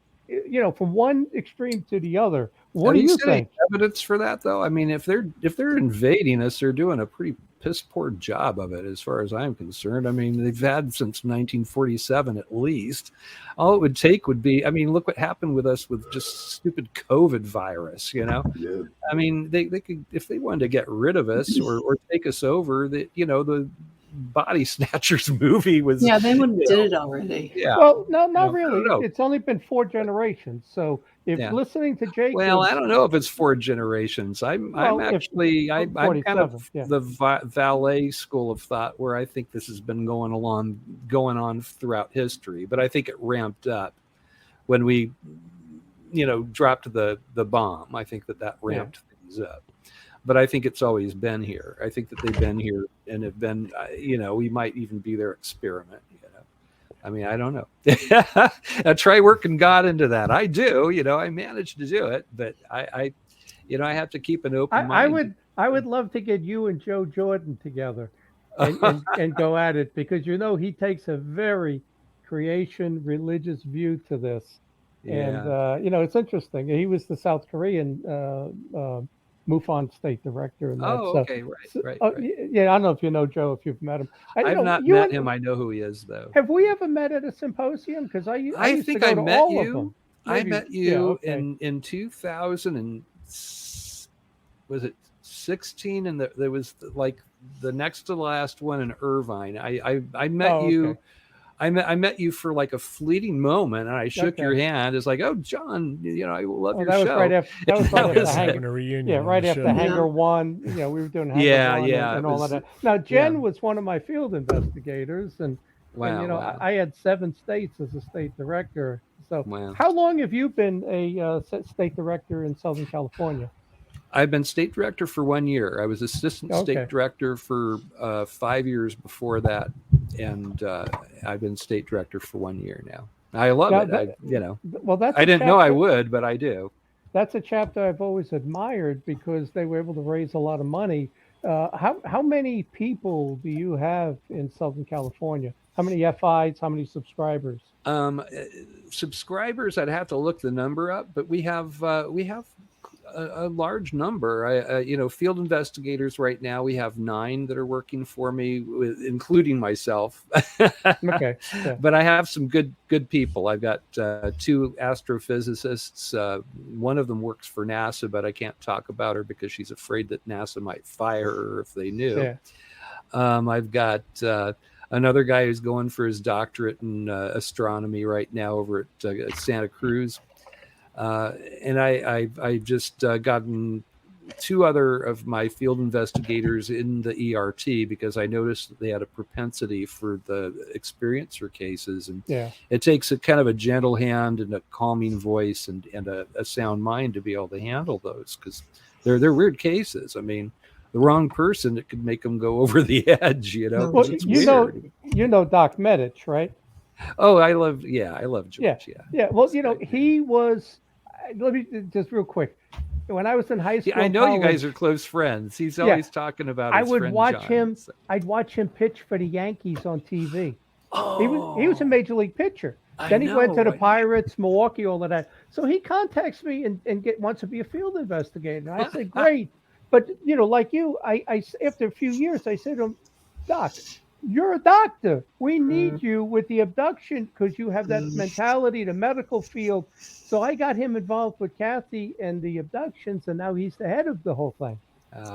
from one extreme to the other. What do you think? Evidence for that, though? I mean, if they're invading us, they're doing a pretty piss poor job of it, as far as I'm concerned. I mean, they've had since 1947 at least. All it would take would be, I mean, look what happened with us with just stupid COVID virus, you know? Yeah. I mean, they could, if they wanted to get rid of us or take us over, that, you know, the Body Snatchers movie was. Yeah, they would have did it already. Yeah. Well, no, not really. No. It's only been 4 generations. So if listening to Jake, well, I don't know if it's 4 generations. I'm actually I'm kind of the valet school of thought, where I think this has been going on throughout history, but I think it ramped up when we, you know, dropped the bomb. I think that ramped things up. But I think it's always been here. I think that they've been here and have been, you know, we might even be their experiment, you know. I mean, I don't know. I try working God into that. I do, you know, I managed to do it, but I you know, I have to keep an open mind. I would love to get you and Joe Jordan together and go at it, because, you know, he takes a very creation religious view to this. Yeah. And, you know, it's interesting. He was the South Korean MUFON state director. And that. Okay, right. Yeah, I don't know if you know Joe, if you've met him. I've not met him. I know who he is, though. Have we ever met at a symposium? Because I think I met you. I met you in 2000 and was it 16? And there was like the next to the last one in Irvine. I met you. Okay. I met you for like a fleeting moment, and I shook your hand. It's like, oh, John, you know, I love your show. That was right after having a reunion. Yeah, right after Hangar 1. You know, we were doing Hangar 1 and all of that. Now, Jen was one of my field investigators, and you know, I had 7 states as a state director. So, how long have you been a state director in Southern California? I've been state director for 1 year. I was assistant state director for 5 years before that, and I've been state director for 1 year now. I love it. You know, I didn't know I would, but I do. That's a chapter I've always admired, because they were able to raise a lot of money. How many people do you have in Southern California? How many FIs? How many subscribers? Subscribers, I'd have to look the number up, but we have a large number. You know, field investigators right now, we have 9 that are working for me, including myself. Okay. Yeah. But I have some good people. I've got 2 astrophysicists. One of them works for NASA, but I can't talk about her because she's afraid that NASA might fire her if they knew. Yeah. I've got another guy who's going for his doctorate in astronomy right now over at Santa Cruz. And I've just gotten 2 other of my field investigators in the ERT, because I noticed that they had a propensity for the experiencer cases. And it takes a kind of a gentle hand and a calming voice and a sound mind to be able to handle those, because they're weird cases. I mean, the wrong person, it could make them go over the edge, you know. Well, you know Doc Medich, right? Oh, I love George. Yeah. Well, you know, he was. Let me just real quick. When I was in high school, I know you guys are close friends. He's always talking about. I would watch him. I'd watch him pitch for the Yankees on TV. Oh, he was a major league pitcher. Then he went to the Pirates, Milwaukee, all of that. So he contacts me and wants to be a field investigator. And I said, great. But, you know, like you, I after a few years, I said to him, Doc, you're a doctor. We need you with the abduction, because you have that mentality, the medical field. So I got him involved with Kathy and the abductions, and now he's the head of the whole thing.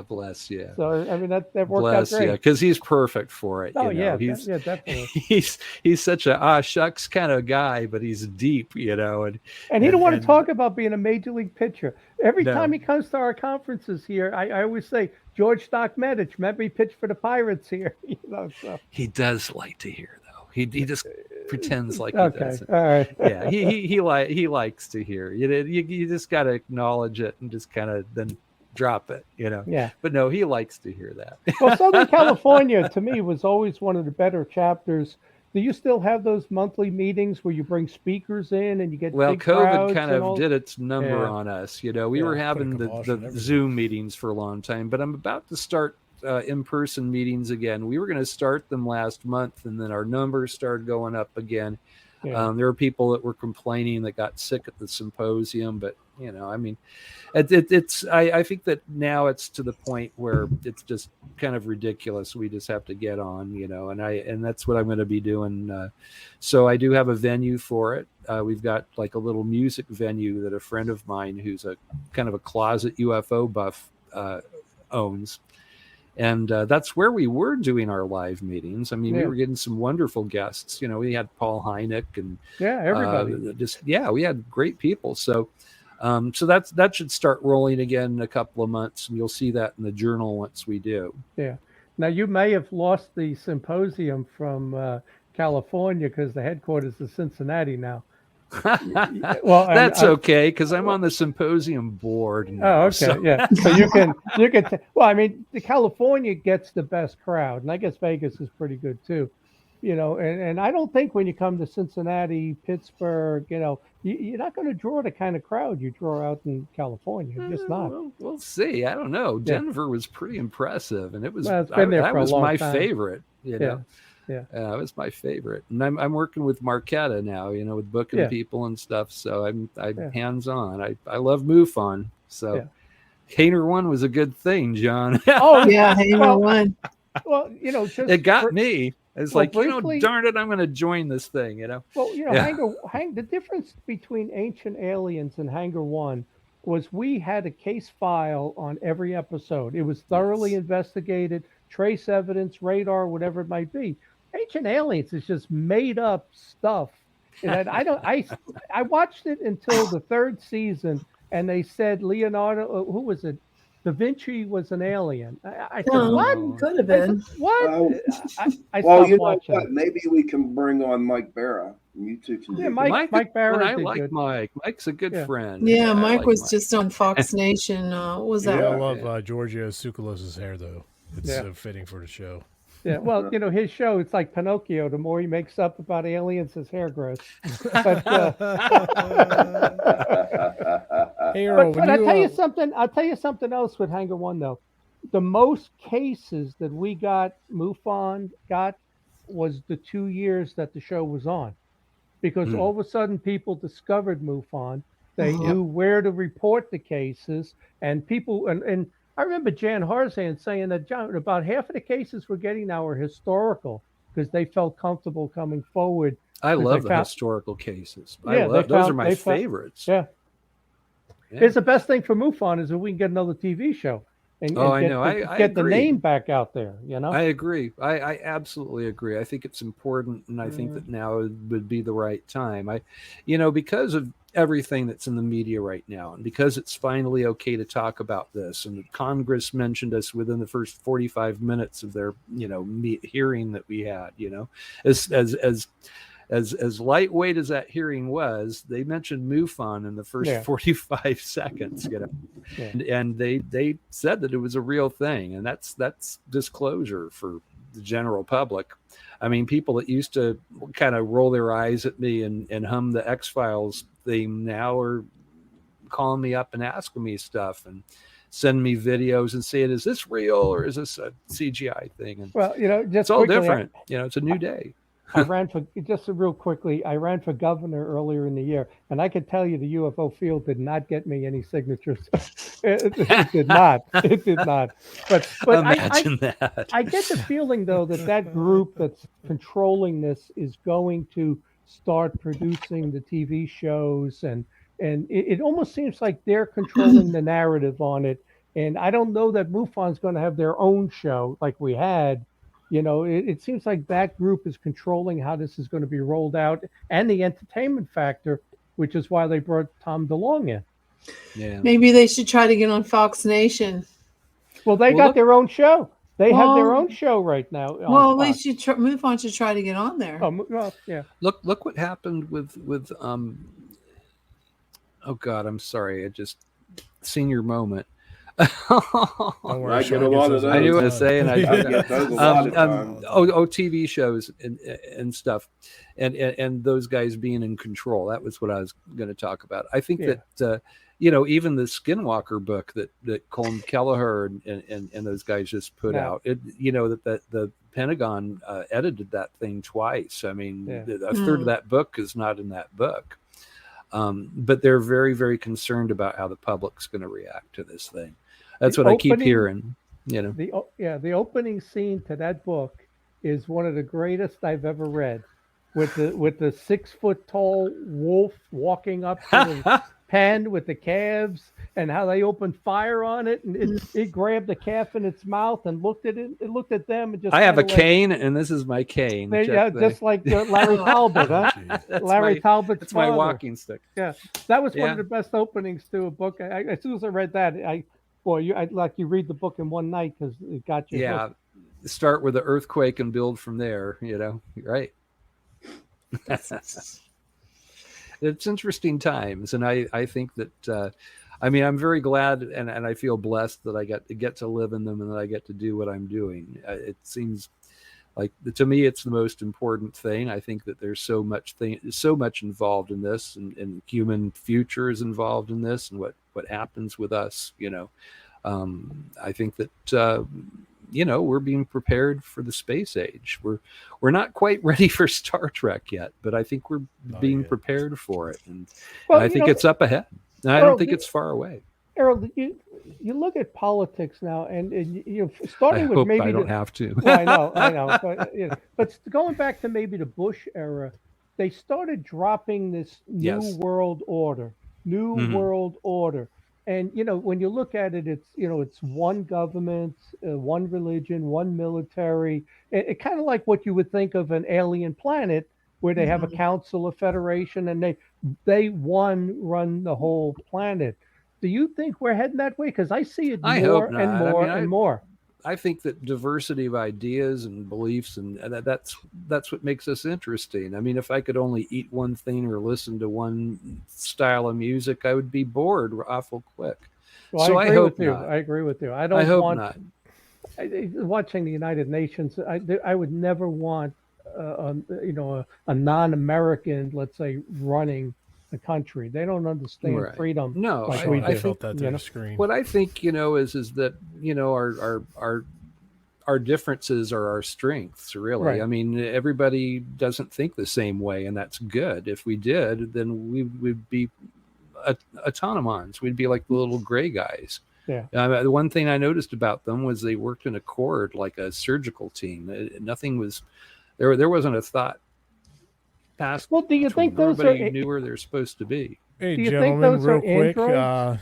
Bless you. So I mean that worked out great. Because he's perfect for it. Oh, you know? Yeah, definitely. He's such a shucks kind of guy, but he's deep, you know. And he don't want to talk about being a major league pitcher. Every time he comes to our conferences here, I always say, George Doc Medich, remember he pitched for the Pirates here. You know, so. He does like to hear, though. He just pretends like he doesn't. All right. Yeah, he likes to hear. You just got to acknowledge it and just kind of then drop it, you know. Yeah. But no, he likes to hear that. Well, Southern California to me was always one of the better chapters. Do you still have those monthly meetings where you bring speakers in and you get big crowds? COVID kind of did its number on us. You know, we were having the Zoom meetings for a long time, but I'm about to start in-person meetings again. We were going to start them last month, and then our numbers started going up again. Yeah. There were people that were complaining that got sick at the symposium, but I mean, I think that now it's to the point where it's just kind of ridiculous. We just have to get on, and that's what I'm going to be doing. So I do have a venue for it. We've got like a little music venue that a friend of mine who's a kind of a closet UFO buff owns. And that's where we were doing our live meetings. I mean, we were getting some wonderful guests. We had Paul Hynek and everybody. We had great people. So that should start rolling again in a couple of months, and you'll see that in the journal once we do. Yeah. Now you may have lost the symposium from California because the headquarters is Cincinnati now. Well, that's okay because I'm on the symposium board now, okay, so. Yeah. So you can. Well, I mean, the California gets the best crowd, and I guess Vegas is pretty good too. And I don't think when you come to Cincinnati, Pittsburgh, you're not going to draw the kind of crowd you draw out in California. Just not. We'll see. I don't know. Denver was pretty impressive, and it was. Well, it's been there for a long my time. Favorite. Yeah. It was my favorite, and I'm working with Marquetta now. with booking people and stuff. So I'm hands on. I love MUFON. So Hainer 1 was a good thing, John. Oh yeah, Hainer 1. Well, just it got me. It's briefly, darn it, I'm going to join this thing. Well, the difference between Ancient Aliens and Hangar 1 was we had a case file on every episode. It was thoroughly investigated, trace evidence, radar, whatever it might be. Ancient Aliens is just made up stuff. And I watched it until the third season, and they said Leonardo, who was it? Da Vinci was an alien. I said, what? Could have been. What? I well, stopped watching. What? Maybe we can bring on Mike Barra. You two can do Mike Barra. I like good. Mike. Mike's a good friend. Yeah, Mike was just on Fox Nation. What was that? I love Giorgio Tsoukalos' hair, though. It's so fitting for the show. Yeah, well, his show, it's like Pinocchio. The more he makes up about aliens, his hair grows. But, but I'll tell you something. I'll tell you something else with Hangar 1, though. The most cases that we got, MUFON got, was the 2 years that the show was on. Because all of a sudden people discovered MUFON. They knew where to report the cases. And people, and I remember Jan Harzan saying that, John, about half of the cases we're getting now are historical because they felt comfortable coming forward. I love the historical cases. Those are my favorites. Yeah. It's the best thing for MUFON is that we can get another TV show. And get the name back out there, I agree. I absolutely agree. I think it's important, and I think that now would be the right time. Because of everything that's in the media right now, and because it's finally okay to talk about this, and Congress mentioned us within the first 45 minutes of their, hearing that we had, as lightweight as that hearing was, they mentioned MUFON in the first 45 seconds, and they said that it was a real thing, and that's disclosure for the general public. I mean, people that used to kind of roll their eyes at me and hum the X-Files theme now are calling me up and asking me stuff and send me videos and saying, is this real or is this a CGI thing? And it's all different. It's a new day. I ran for governor earlier in the year, and I could tell you the UFO field did not get me any signatures. It did not. It did not. But imagine that. I get the feeling though that group that's controlling this is going to start producing the TV shows, and it almost seems like they're controlling the narrative on it. And I don't know that MUFON's going to have their own show like we had. It seems like that group is controlling how this is going to be rolled out and the entertainment factor, which is why they brought Tom DeLonge in. Yeah. Maybe they should try to get on Fox Nation. Well, they got their own show. They have their own show right now. Well, they should MUFON should try to get on there. Look what happened with oh God, I'm sorry. I just senior moment. I get a lot of those. I knew what to say, and I get those a lot of times. TV shows and stuff, and those guys being in control. That was what I was going to talk about. I think that even the Skinwalker book that Colm Kelleher and those guys just put out, that the Pentagon edited that thing twice. I mean, a third of that book is not in that book. But they're very, very concerned about how the public's going to react to this thing. That's what I keep hearing. The opening scene to that book is one of the greatest I've ever read, with the 6 foot tall wolf walking up to the pen with the calves, and how they opened fire on it, and it grabbed the calf in its mouth and looked at it. It looked at them and just. I have a cane, and this is my cane. Just like Larry Talbot, huh? Larry Talbot's That's my walking stick. Yeah, that was one of the best openings to a book. As soon as I read that, you read the book in one night because it got you. Yeah, start with the earthquake and build from there. Right. It's interesting times, and I think that I'm very glad and I feel blessed that I get to live in them and that I get to do what I'm doing. It seems like, to me, it's the most important thing. I think that there's so much involved in this, and human future is involved in this, and what happens with us. I think that we're being prepared for the space age. We're not quite ready for Star Trek yet, but I think we're being prepared for it, and I think it's up ahead. And I don't think it's far away. Earl, you look at politics now, and starting with maybe I don't have to. Well, I know, but going back to maybe the Bush era, they started dropping this new world order. And when you look at it, it's one government, one religion, one military. It kind of like what you would think of an alien planet, where they have a council, a federation, and they run the whole planet. Do you think we're heading that way? Because I see it more and more and more. I think that diversity of ideas and beliefs, and that's what makes us interesting. I mean, if I could only eat one thing or listen to one style of music, I would be bored awful quick. Well, so I agree with you. I hope not. Watching the United Nations, I would never want a non-American, let's say, running the country. They don't understand freedom. No, like we do. I felt that through the screen. What I think, is that, our differences are our strengths, really. Right. I mean, everybody doesn't think the same way, and that's good. If we did, then we would be autonomons. We'd be like the little gray guys. Yeah. The one thing I noticed about them was they worked in accord, like a surgical team. Nothing was there wasn't a thought past. Well, do you think those everybody knew where they're supposed to be? Hey, do you gentlemen, think those real are quick.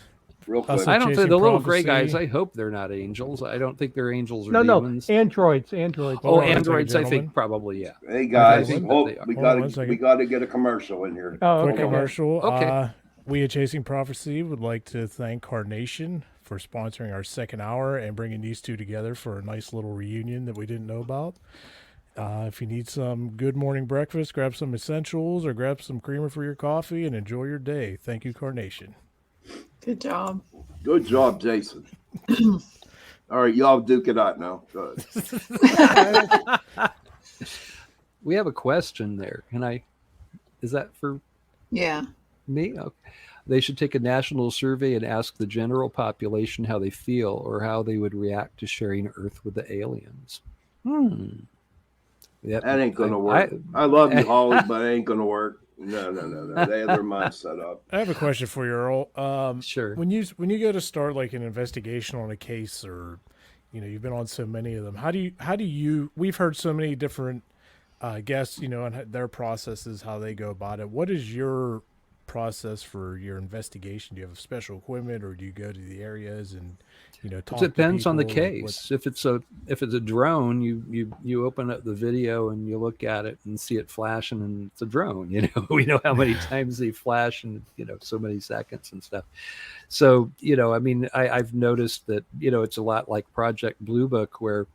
Real quick. I don't think Chasing the little gray Prophecy. guys. I hope they're not angels. I don't think they're angels or No, demons. androids. Oh, on a androids. second, I think probably, yeah. Hey guys, think that hold, they are. we Hold on one got second. to get a commercial in here. Oh, Quick okay. commercial. Okay. We at Chasing Prophecy would like to thank Carnation for sponsoring our second hour and bringing these two together for a nice little reunion that we didn't know about. If you need some good morning breakfast, grab some essentials or grab some creamer for your coffee and enjoy your day. Thank you, Carnation. Good job. Good job, Jason. All right, y'all duke it out now. Good. We have a question there. Is that for Yeah. me? Okay. They should take a national survey and ask the general population how they feel or how they would react to sharing Earth with the aliens. Yep. That ain't gonna work. I love you, Holly, but it ain't gonna work. No. They have their mind set up. I have a question for you, Earl. Sure. When you go to start like an investigation on a case, or you've been on so many of them, how do you? We've heard so many different guests, and their processes, how they go about it. What is your process for your investigation? Do you have special equipment, or do you go to the areas and talk? It depends on the to people? case. If it's a drone, you open up the video and you look at it and see it flashing, and it's a drone. We know how many times they flash in so many seconds and stuff. So I've noticed that it's a lot like Project Blue Book, where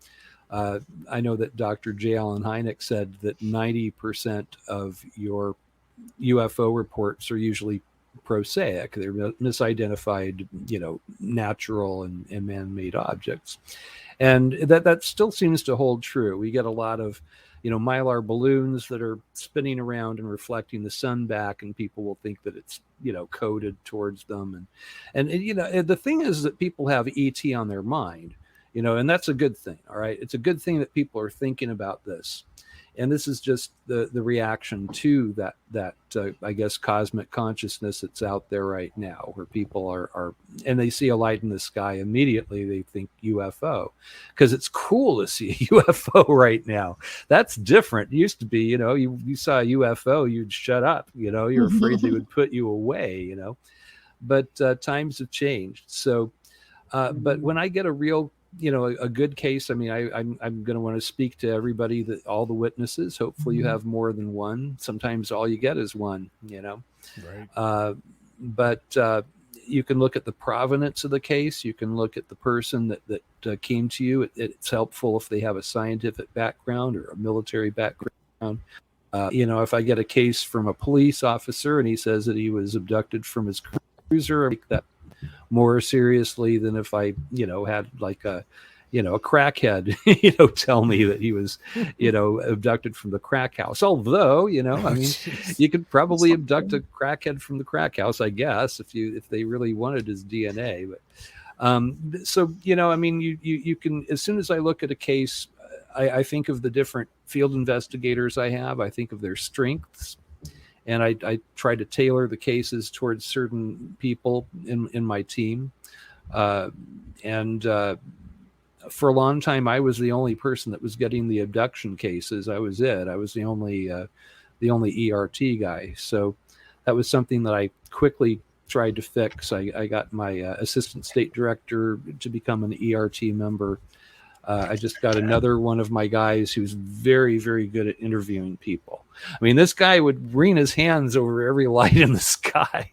I know that Dr. J. Allen Hynek said that 90% of your UFO reports are usually prosaic. They're misidentified, natural and man-made objects. And that still seems to hold true. We get a lot of, Mylar balloons that are spinning around and reflecting the sun back, and people will think that it's, coded towards them. And the thing is that people have ET on their mind, and that's a good thing. All right. It's a good thing that people are thinking about this. And this is just the reaction to that I guess, cosmic consciousness that's out there right now, where people are, and they see a light in the sky, immediately they think UFO, because it's cool to see a UFO right now. That's different. It used to be, you saw a UFO, you'd shut up, you're afraid they would put you away, but times have changed. So, but when I get a real, a good case, I mean, I'm going to want to speak to everybody, all the witnesses. Hopefully you have more than one. Sometimes all you get is one, Right. But you can look at the provenance of the case. You can look at the person that came to you. It's helpful if they have a scientific background or a military background. If I get a case from a police officer and he says that he was abducted from his cruiser, I take that more seriously than if I, had like a crackhead, tell me that he was, abducted from the crack house. Although, I mean, you could probably abduct a crackhead from the crack house, I guess, if they really wanted his DNA. But so, I mean, you can, as soon as I look at a case, I think of the different field investigators I have. I think of their strengths. And I try to tailor the cases towards certain people in my team. And for a long time, I was the only person that was getting the abduction cases. I was it. I was the only ERT guy. So that was something that I quickly tried to fix. I got my assistant state director to become an ERT member. I just got another one of my guys who's very, very good at interviewing people. I mean, this guy would wring his hands over every light in the sky.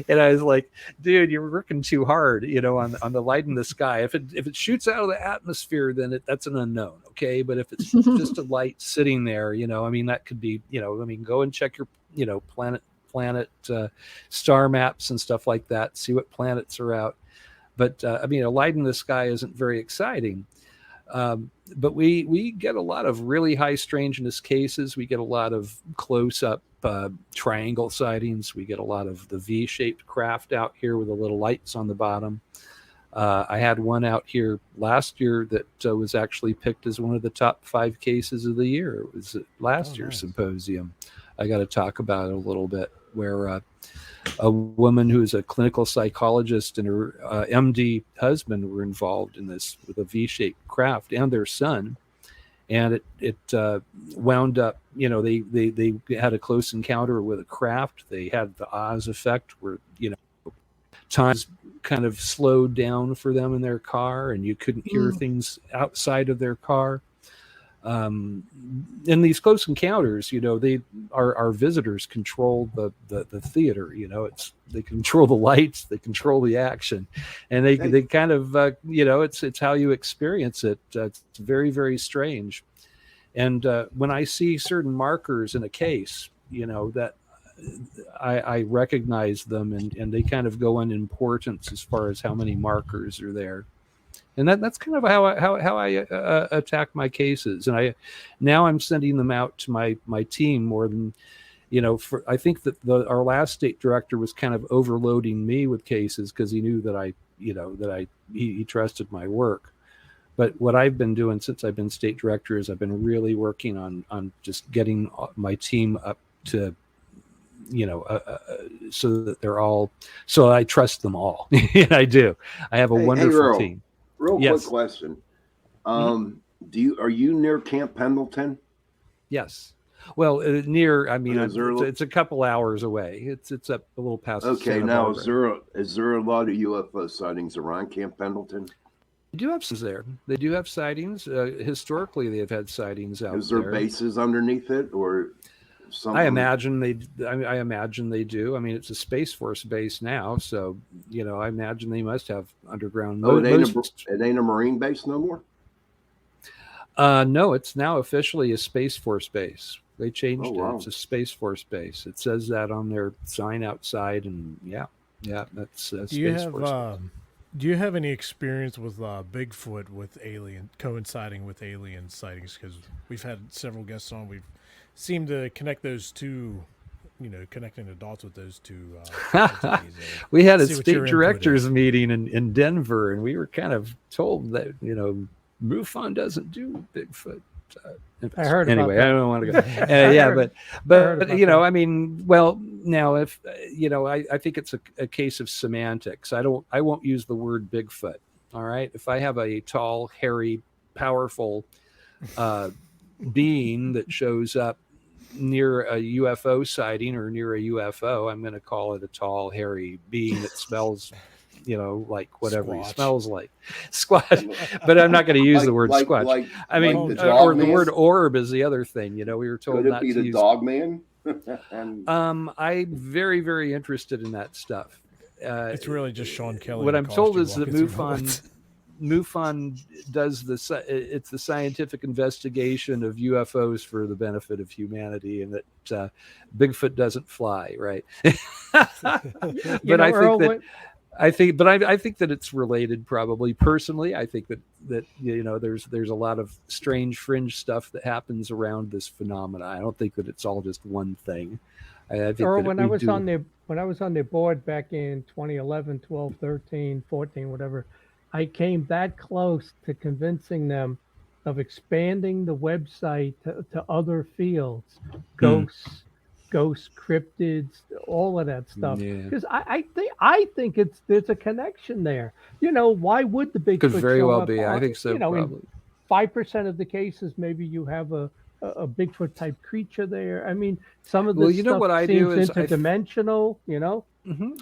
And I was like, dude, you're working too hard, on the light in the sky. If it shoots out of the atmosphere, then that's an unknown. Okay. But if it's just a light sitting there, I mean, that could be, go and check your, planet star maps and stuff like that. See what planets are out. But I mean, a light in the sky isn't very exciting. But we get a lot of really high strangeness cases. We get a lot of close-up triangle sightings. We get a lot of the V-shaped craft out here with the little lights on the bottom. I had one out here last year that was actually picked as one of the top 5 cases of the year. It was at last year's symposium. I got to talk about it a little bit, where a woman who is a clinical psychologist and her MD husband were involved in this with a V-shaped craft, and their son. And it wound up, they had a close encounter with a craft. They had the Oz effect, where, times kind of slowed down for them in their car, and you couldn't hear things outside of their car. In these close encounters, our visitors control the theater. They control the lights, they control the action, and they kind of it's how you experience it. It's very, very strange. And when I see certain markers in a case, that I recognize them, and they kind of go in importance as far as how many markers are there. And that's kind of how I attack my cases. And I'm sending them out to my team more than, I think that our last state director was kind of overloading me with cases because he knew that he trusted my work. But what I've been doing since I've been state director is I've been really working on just getting my team up to, so that they're all, so I trust them all. And I do. I have a wonderful team. Real quick question. Are you near Camp Pendleton? Yes. Well, near, I mean, it's a couple hours away. It's up a little past. Okay. Now, is there a lot of UFO sightings around Camp Pendleton? They do have sightings there. They do have sightings. Historically, they've had sightings out there. Is there bases underneath it, or something? I imagine they do. I mean, it's a Space Force base now, so I imagine they must have underground. Oh, it ain't a Marine base no more. No, it's now officially a Space Force base. They changed it. It's a Space Force base. It says that on their sign outside, and yeah, that's Space Force. Do you have any experience with Bigfoot with coinciding with alien sightings? Because we've had several guests on. We've seemed to connect those two, connecting the dots with those two entities. We had a state directors meeting in Denver, and we were kind of told that, MUFON doesn't do Bigfoot. I heard anyway. About that. I don't want to go. but I mean, well, now if I think it's a case of semantics. I won't use the word Bigfoot. All right, if I have a tall, hairy, powerful being that shows up near a UFO sighting or near a UFO, I'm going to call it a tall, hairy being that smells like whatever he smells like. Squatch. But I'm not going to use the word squatch. I mean, or the word orb is the other thing. We were told not to use. Could it be the dog man? I'm very, very interested in that stuff. It's really just Sean Kelly. What I'm told is that MUFON does it's the scientific investigation of UFOs for the benefit of humanity, and that Bigfoot doesn't fly, right? But I think that it's related, probably. Personally, I think that there's a lot of strange fringe stuff that happens around this phenomena. I don't think that it's all just one thing. I think Earl, when I was on their board back in 2011, 12, 13, 14, whatever, I came that close to convincing them of expanding the website to other fields, ghosts, cryptids, all of that stuff. Because I think there's a connection there. Why would the Bigfoot could very show well up be? on, I think so. Probably. In 5% of the cases, maybe you have a Bigfoot type creature there. I mean, some of this stuff what I seems do is interdimensional.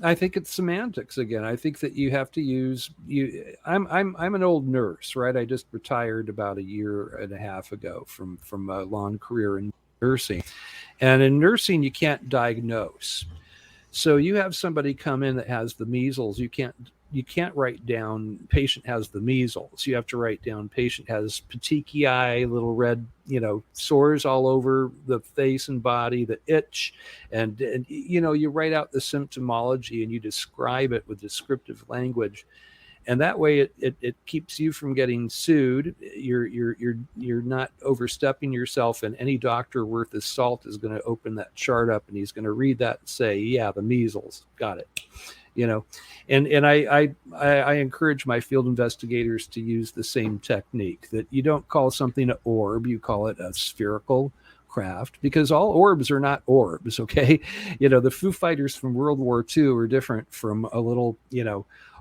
I think it's semantics again. I think that you have to use I'm an old nurse, right? I just retired about a year and a half ago from a long career in nursing. And in nursing, you can't diagnose. So you have somebody come in that has the measles. You can't write down patient has the measles. You have to write down patient has petechiae, little red, sores all over the face and body that itch. And you write out the symptomology and you describe it with descriptive language. And that way it keeps you from getting sued. You're not overstepping yourself, and any doctor worth his salt is going to open that chart up and he's going to read that and say, yeah, the measles, got it. And I encourage my field investigators to use the same technique, that you don't call something an orb, you call it a spherical craft, because all orbs are not orbs. Okay. The Foo Fighters from World War II are different from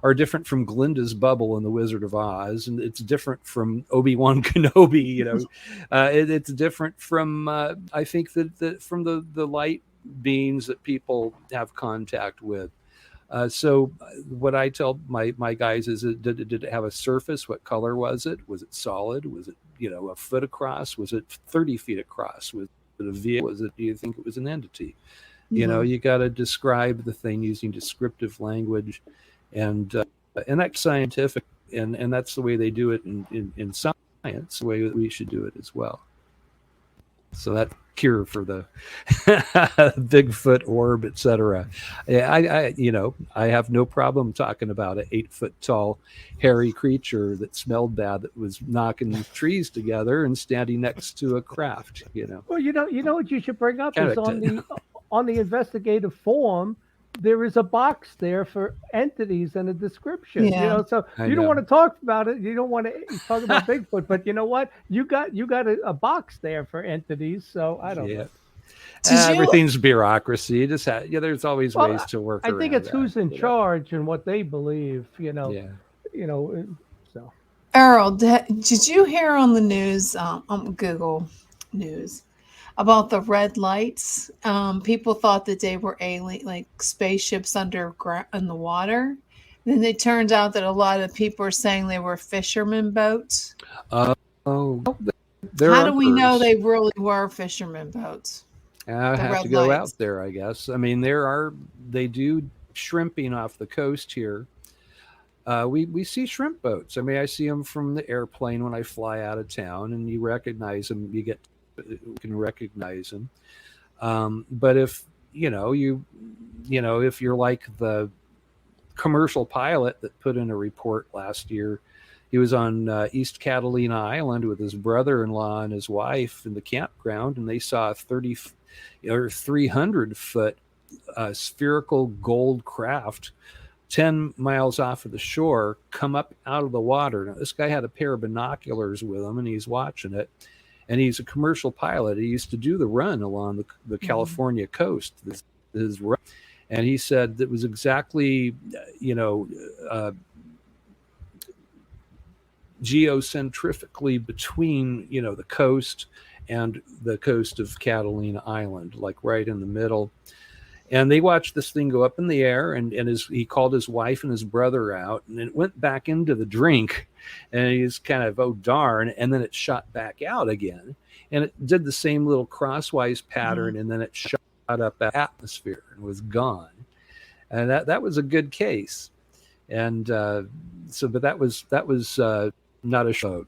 are different from Glinda's bubble in The Wizard of Oz, and it's different from Obi-Wan Kenobi. It's different from I think that from the light beings that people have contact with. So what I tell my guys is, did it have a surface? What color was it? Was it solid? Was it a foot across? Was it 30 feet across? Was it a vehicle? Do you think it was an entity? Mm-hmm. You got to describe the thing using descriptive language. And that's scientific, and that's the way they do it in science, the way that we should do it as well. So that cure for the Bigfoot orb, etc. I have no problem talking about an 8-foot tall, hairy creature that smelled bad, that was knocking trees together and standing next to a craft. Well, you know what you should bring up is on the investigative form. There is a box there for entities and a description. Yeah. So you don't want to talk about it. You don't want to talk about Bigfoot, but you know what? You got a box there for entities. So I don't know. Everything's bureaucracy. There's always ways to work. I think it's who's in charge and what they believe. So. Earl, did you hear on the news, on Google News, about the red lights? People thought that they were alien, like spaceships underground in the water. Then it turned out that a lot of people are saying they were fishermen boats. How do we know they really were fishermen boats? I have to go out there, I guess. I mean, they do shrimping off the coast here. We see shrimp boats. I mean, I see them from the airplane when I fly out of town, and you recognize them. You can recognize them. But if if you're like the commercial pilot that put in a report last year. He was on East Catalina Island with his brother-in-law and his wife in the campground, and they saw a 30 or 300 foot spherical gold craft 10 miles off of the shore come up out of the water. Now, this guy had a pair of binoculars with him, and he's watching it. And he's a commercial pilot. He used to do the run along the California coast. His run. And he said it was exactly, geocentrifically between, the coast and the coast of Catalina Island, like right in the middle. And they watched this thing go up in the air, and he called his wife and his brother out, and it went back into the drink, and he's kind of, oh darn, and then it shot back out again, and it did the same little crosswise pattern, and then it shot up the atmosphere and was gone. And that was a good case. And but that was not a boat,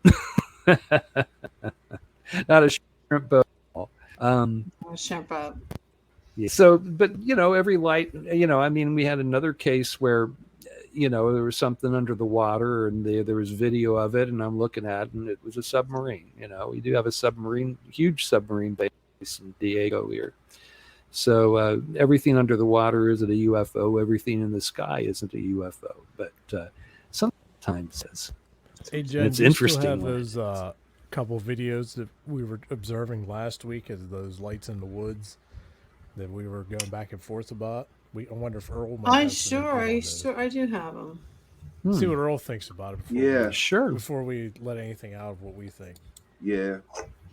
not a shrimp boat. Shrimp boat. Yeah. So, but every light, we had another case where, there was something under the water, and there was video of it, and I'm looking at it, and it was a submarine. We do have a huge submarine base in Diego here. So everything under the water isn't a UFO. Everything in the sky isn't a UFO. But sometimes it's. Hey Jen, it's interesting. Still have those couple videos that we were observing last week as those lights in the woods that we were going back and forth about. I wonder if Earl might I have some input on I do have them. those. See what Earl thinks about it. Before we let anything out of what we think. Yeah.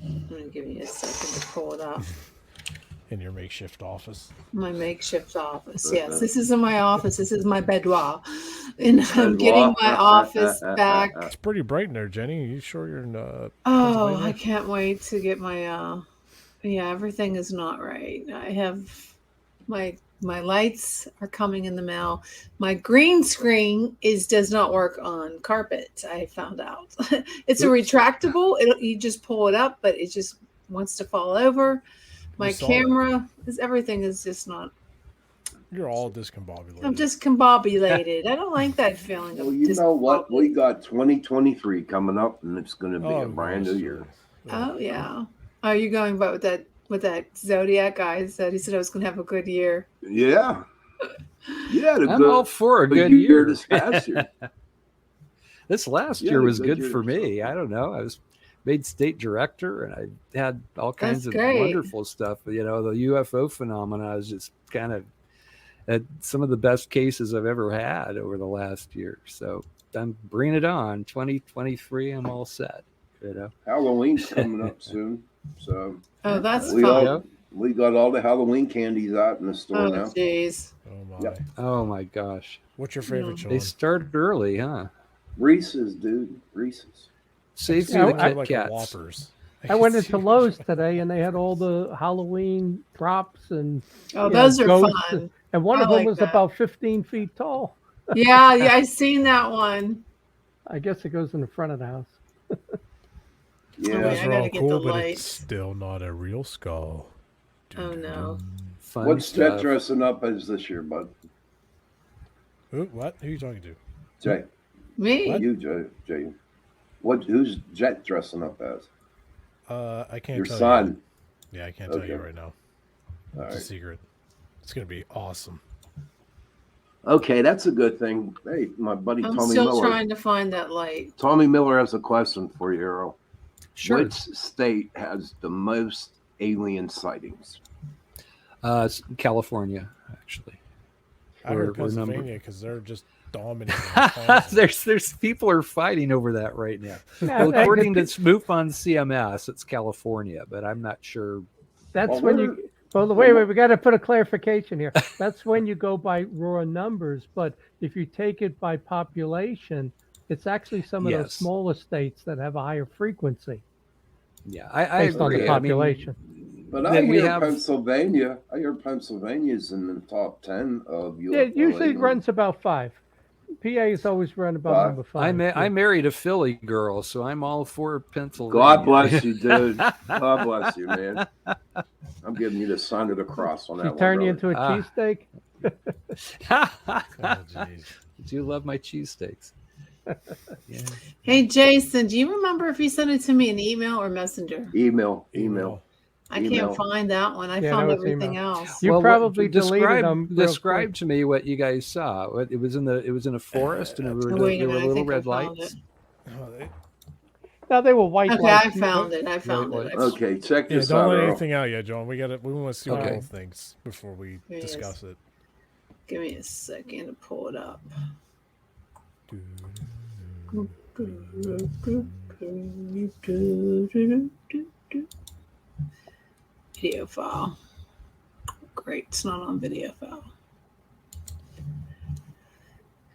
I'm gonna give you a second to pull it up. In your makeshift office. My makeshift office. Yes, this isn't my office. This is my boudoir, and I'm getting my office back. It's pretty bright in there, Jenny. Are you sure you're in? Oh, I can't wait to get my. Yeah, everything is not right. I have my lights are coming in the mail. My green screen does not work on carpet. I found out it's a retractable. You just pull it up, but it just wants to fall over. My camera everything is just not. You're all discombobulated. I'm discombobulated. I don't like that feeling. Well, you know what? We got 2023 coming up, and it's going to be a brand new year. Oh yeah. Are you going about with that Zodiac guy said? He said I was going to have a good year. Yeah. Yeah. I'm all for a good year. This past year. This last year was good for me. I don't know. I was made state director, and I had all kinds of wonderful stuff. The UFO phenomena is just kind of at some of the best cases I've ever had over the last year. So I'm bringing it on. 2023, I'm all set. Halloween's coming up soon, so that's fun. We got all the Halloween candies out in the store now. Jeez. Oh my! Yep. Oh my gosh! What's your favorite? They started early, huh? Reese's, dude. Reese's. Save me the Kit like Kats. Whoppers. I went into Lowe's today, and they had all the Halloween drops and those are fun. And one of them was about 15 feet tall. Yeah, I seen that one. I guess it goes in the front of the house. Yeah, those are all cool, but it's still not a real skull. Oh no! What's Jet dressing up as this year, bud? What? Who are you talking to? Jay. Me? You, Jay. Who's Jet dressing up as? I can't. Your tell son. You. Yeah, I can't tell you right now. All it's right. a secret. It's gonna be awesome. Okay, that's a good thing. Hey, my buddy I'm Tommy still Miller. trying to find that light. Tommy Miller has a question for you, Earl. Sure. Which state has the most alien sightings? California, actually. I heard Pennsylvania because they're just dominating. There's people are fighting over that right now. Well, according to MUFON CMS, it's California, but I'm not sure. That's when you. Well, wait, we got to put a clarification here. That's when you go by raw numbers, but if you take it by population, it's actually some of those smaller states that have a higher frequency. Yeah, I based on the population. But I hear Pennsylvania. I hear Pennsylvania's in the top 10 of UFO. Yeah, it usually runs about 5. PA is always run about number 5. I married a Philly girl, so I'm all for Pennsylvania. God bless you, dude. God bless you, man. I'm giving you the sign of the cross on that one. Turn you into a cheesesteak. do love my cheesesteaks. Yeah. Hey, Jason, do you remember if you sent it to me in email or messenger? Email. I can't find that one. I found everything else. You probably deleted them. Describe to me what you guys saw. It was in a forest, and there were little red lights. No, they were white lights. Okay, I found it. Okay, check this out. Don't let anything out yet, John. We want to see all things before we discuss it. Give me a second to pull it up. Video file. Great, it's not on video file.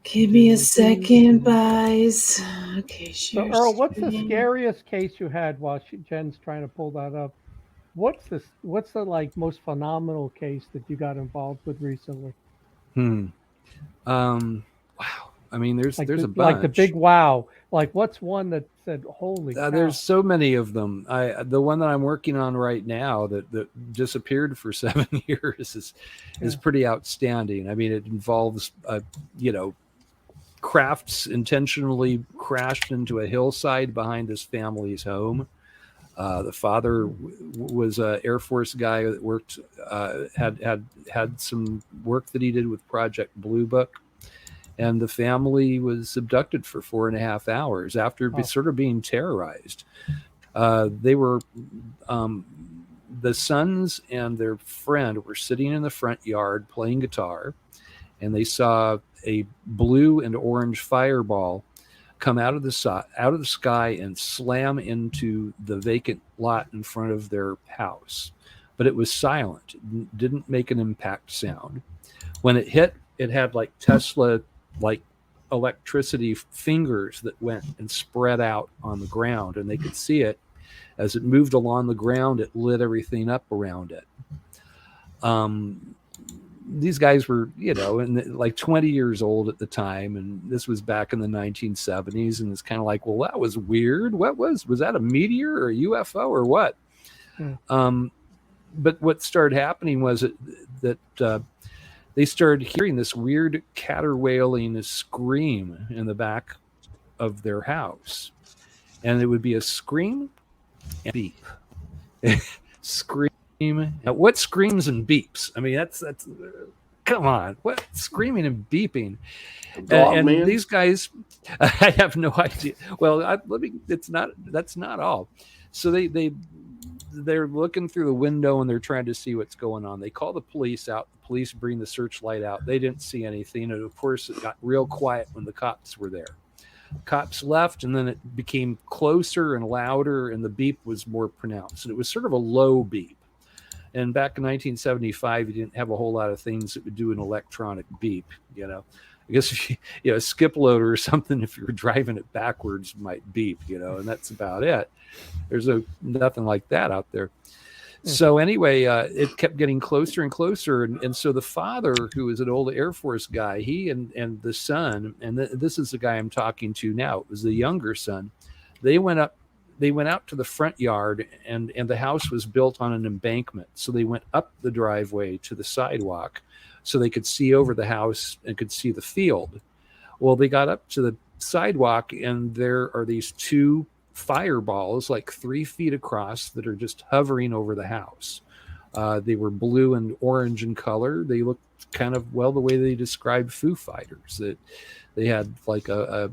Give me a second, guys. Okay, sure. So, Earl, what's the scariest case you had while Jen's trying to pull that up? What's the like most phenomenal case that you got involved with recently? Wow. I mean, there's a bunch. Like the big wow. Like, what's one that said, "Holy"? There's so many of them. The one that I'm working on right now that disappeared for 7 years is pretty outstanding. I mean, it involves crafts intentionally crashed into a hillside behind this family's home. The father was an Air Force guy that worked had some work that he did with Project Blue Book. And the family was abducted for 4.5 hours after sort of being terrorized. They were, the sons and their friend were sitting in the front yard playing guitar, and they saw a blue and orange fireball come out of the sky and slam into the vacant lot in front of their house. But it was silent. It didn't make an impact sound. When it hit, it had like Tesla electricity fingers that went and spread out on the ground, and they could see it as it moved along the ground. It lit everything up around it. These guys were, like 20 years old at the time, and this was back in the 1970s, and it's kind of like, well, that was weird. What was that a meteor or a UFO or what? But what started happening was that they started hearing this weird caterwailing scream in the back of their house. And it would be a scream and beep. Scream. Now, what screams and beeps? I mean, that's come on. What screaming and beeping? And these guys, I have no idea. Well, that's not all. So they're looking through the window and they're trying to see what's going on. They call the police out. The police bring the searchlight out. They didn't see anything. And of course, it got real quiet when the cops were there. Cops left, and then it became closer and louder, and the beep was more pronounced. And it was sort of a low beep. And back in 1975, you didn't have a whole lot of things that would do an electronic beep, I guess if a skip loader or something, if you were driving it backwards, might beep, and that's about it. There's nothing like that out there. So anyway, it kept getting closer and closer. And so the father, who was an old Air Force guy, he and the son, and this is the guy I'm talking to now, it was the younger son, they went out to the front yard, and the house was built on an embankment. So they went up the driveway to the sidewalk so they could see over the house and could see the field. Well, they got up to the sidewalk, and there are these two fireballs like 3 feet across that are just hovering over the house. They were blue and orange in color. They looked kind of, the way they described Foo Fighters, that they had like a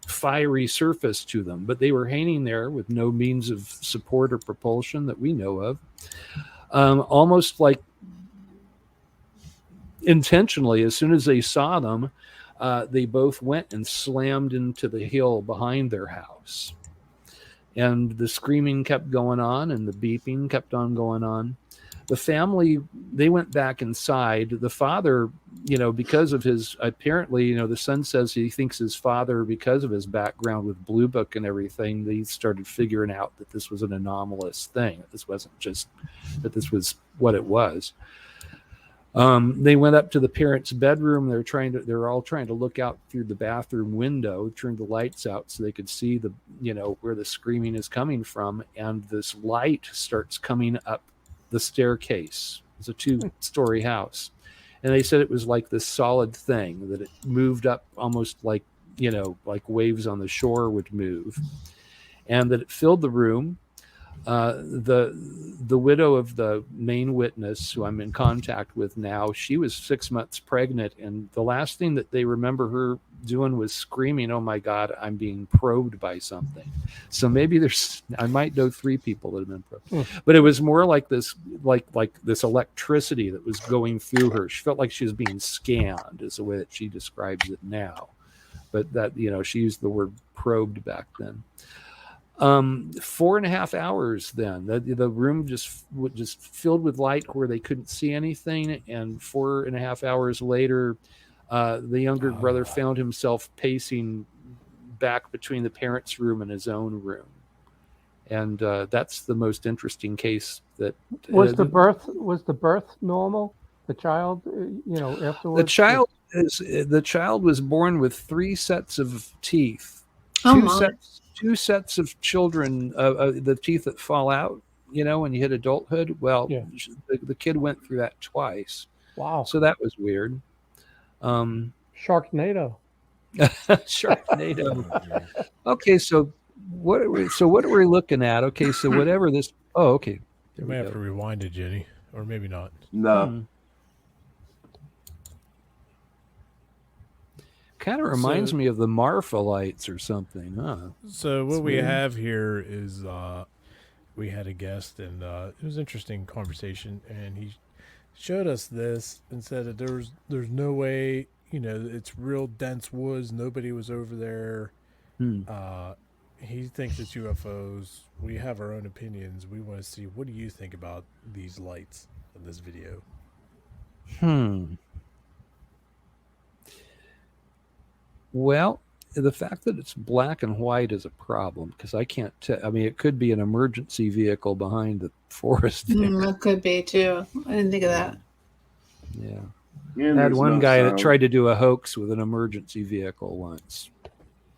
fiery surface to them, but they were hanging there with no means of support or propulsion that we know of. Almost like intentionally, as soon as they saw them, they both went and slammed into the hill behind their house. And the screaming kept going on, and the beeping kept on going on. The family, they went back inside. The father, because of his, apparently, the son says he thinks his father, because of his background with Blue Book and everything, they started figuring out that this was an anomalous thing. This wasn't just that this was what it was. They went up to the parents' bedroom. They're all trying to look out through the bathroom window, turn the lights out so they could see where the screaming is coming from. And this light starts coming up the staircase. It's a 2-story house, And they said it was like this solid thing, that it moved up almost like, like waves on the shore would move, and that it filled the room. The widow of the main witness, who I'm in contact with now, she was 6 months pregnant, and the last thing that they remember her doing was screaming, "Oh my God, I'm being probed by something." So maybe I might know 3 people that have been probed, but it was more like this, like this electricity that was going through her. She felt like she was being scanned, is the way that she describes it now. But that, she used the word probed back then. 4.5 hours then the room just filled with light where they couldn't see anything, and 4.5 hours later the younger brother found himself pacing back between the parents' room and his own room, and that's the most interesting case. That was the birth normal? The child, afterwards. The child was born with 3 sets of teeth. Two sets of children, the teeth that fall out, when you hit adulthood. Well, yeah. The kid went through that twice. Wow. So that was weird. Sharknado. Sharknado. Okay, so what are we looking at? Okay, so whatever this. Oh, okay. You may have to rewind it, Jenny, or maybe not. No. Kind of reminds me of the Marfa lights or something, huh? So what we have here is we had a guest, and it was an interesting conversation, and he showed us this and said that there's no way, it's real dense woods, nobody was over there. He thinks it's UFOs. We have our own opinions. We want to see, what do you think about these lights in this video? Well, the fact that it's black and white is a problem, because I can't tell. I mean, it could be an emergency vehicle behind the forest. That could be too. I didn't think of that. Yeah. I had one guy that tried to do a hoax with an emergency vehicle once.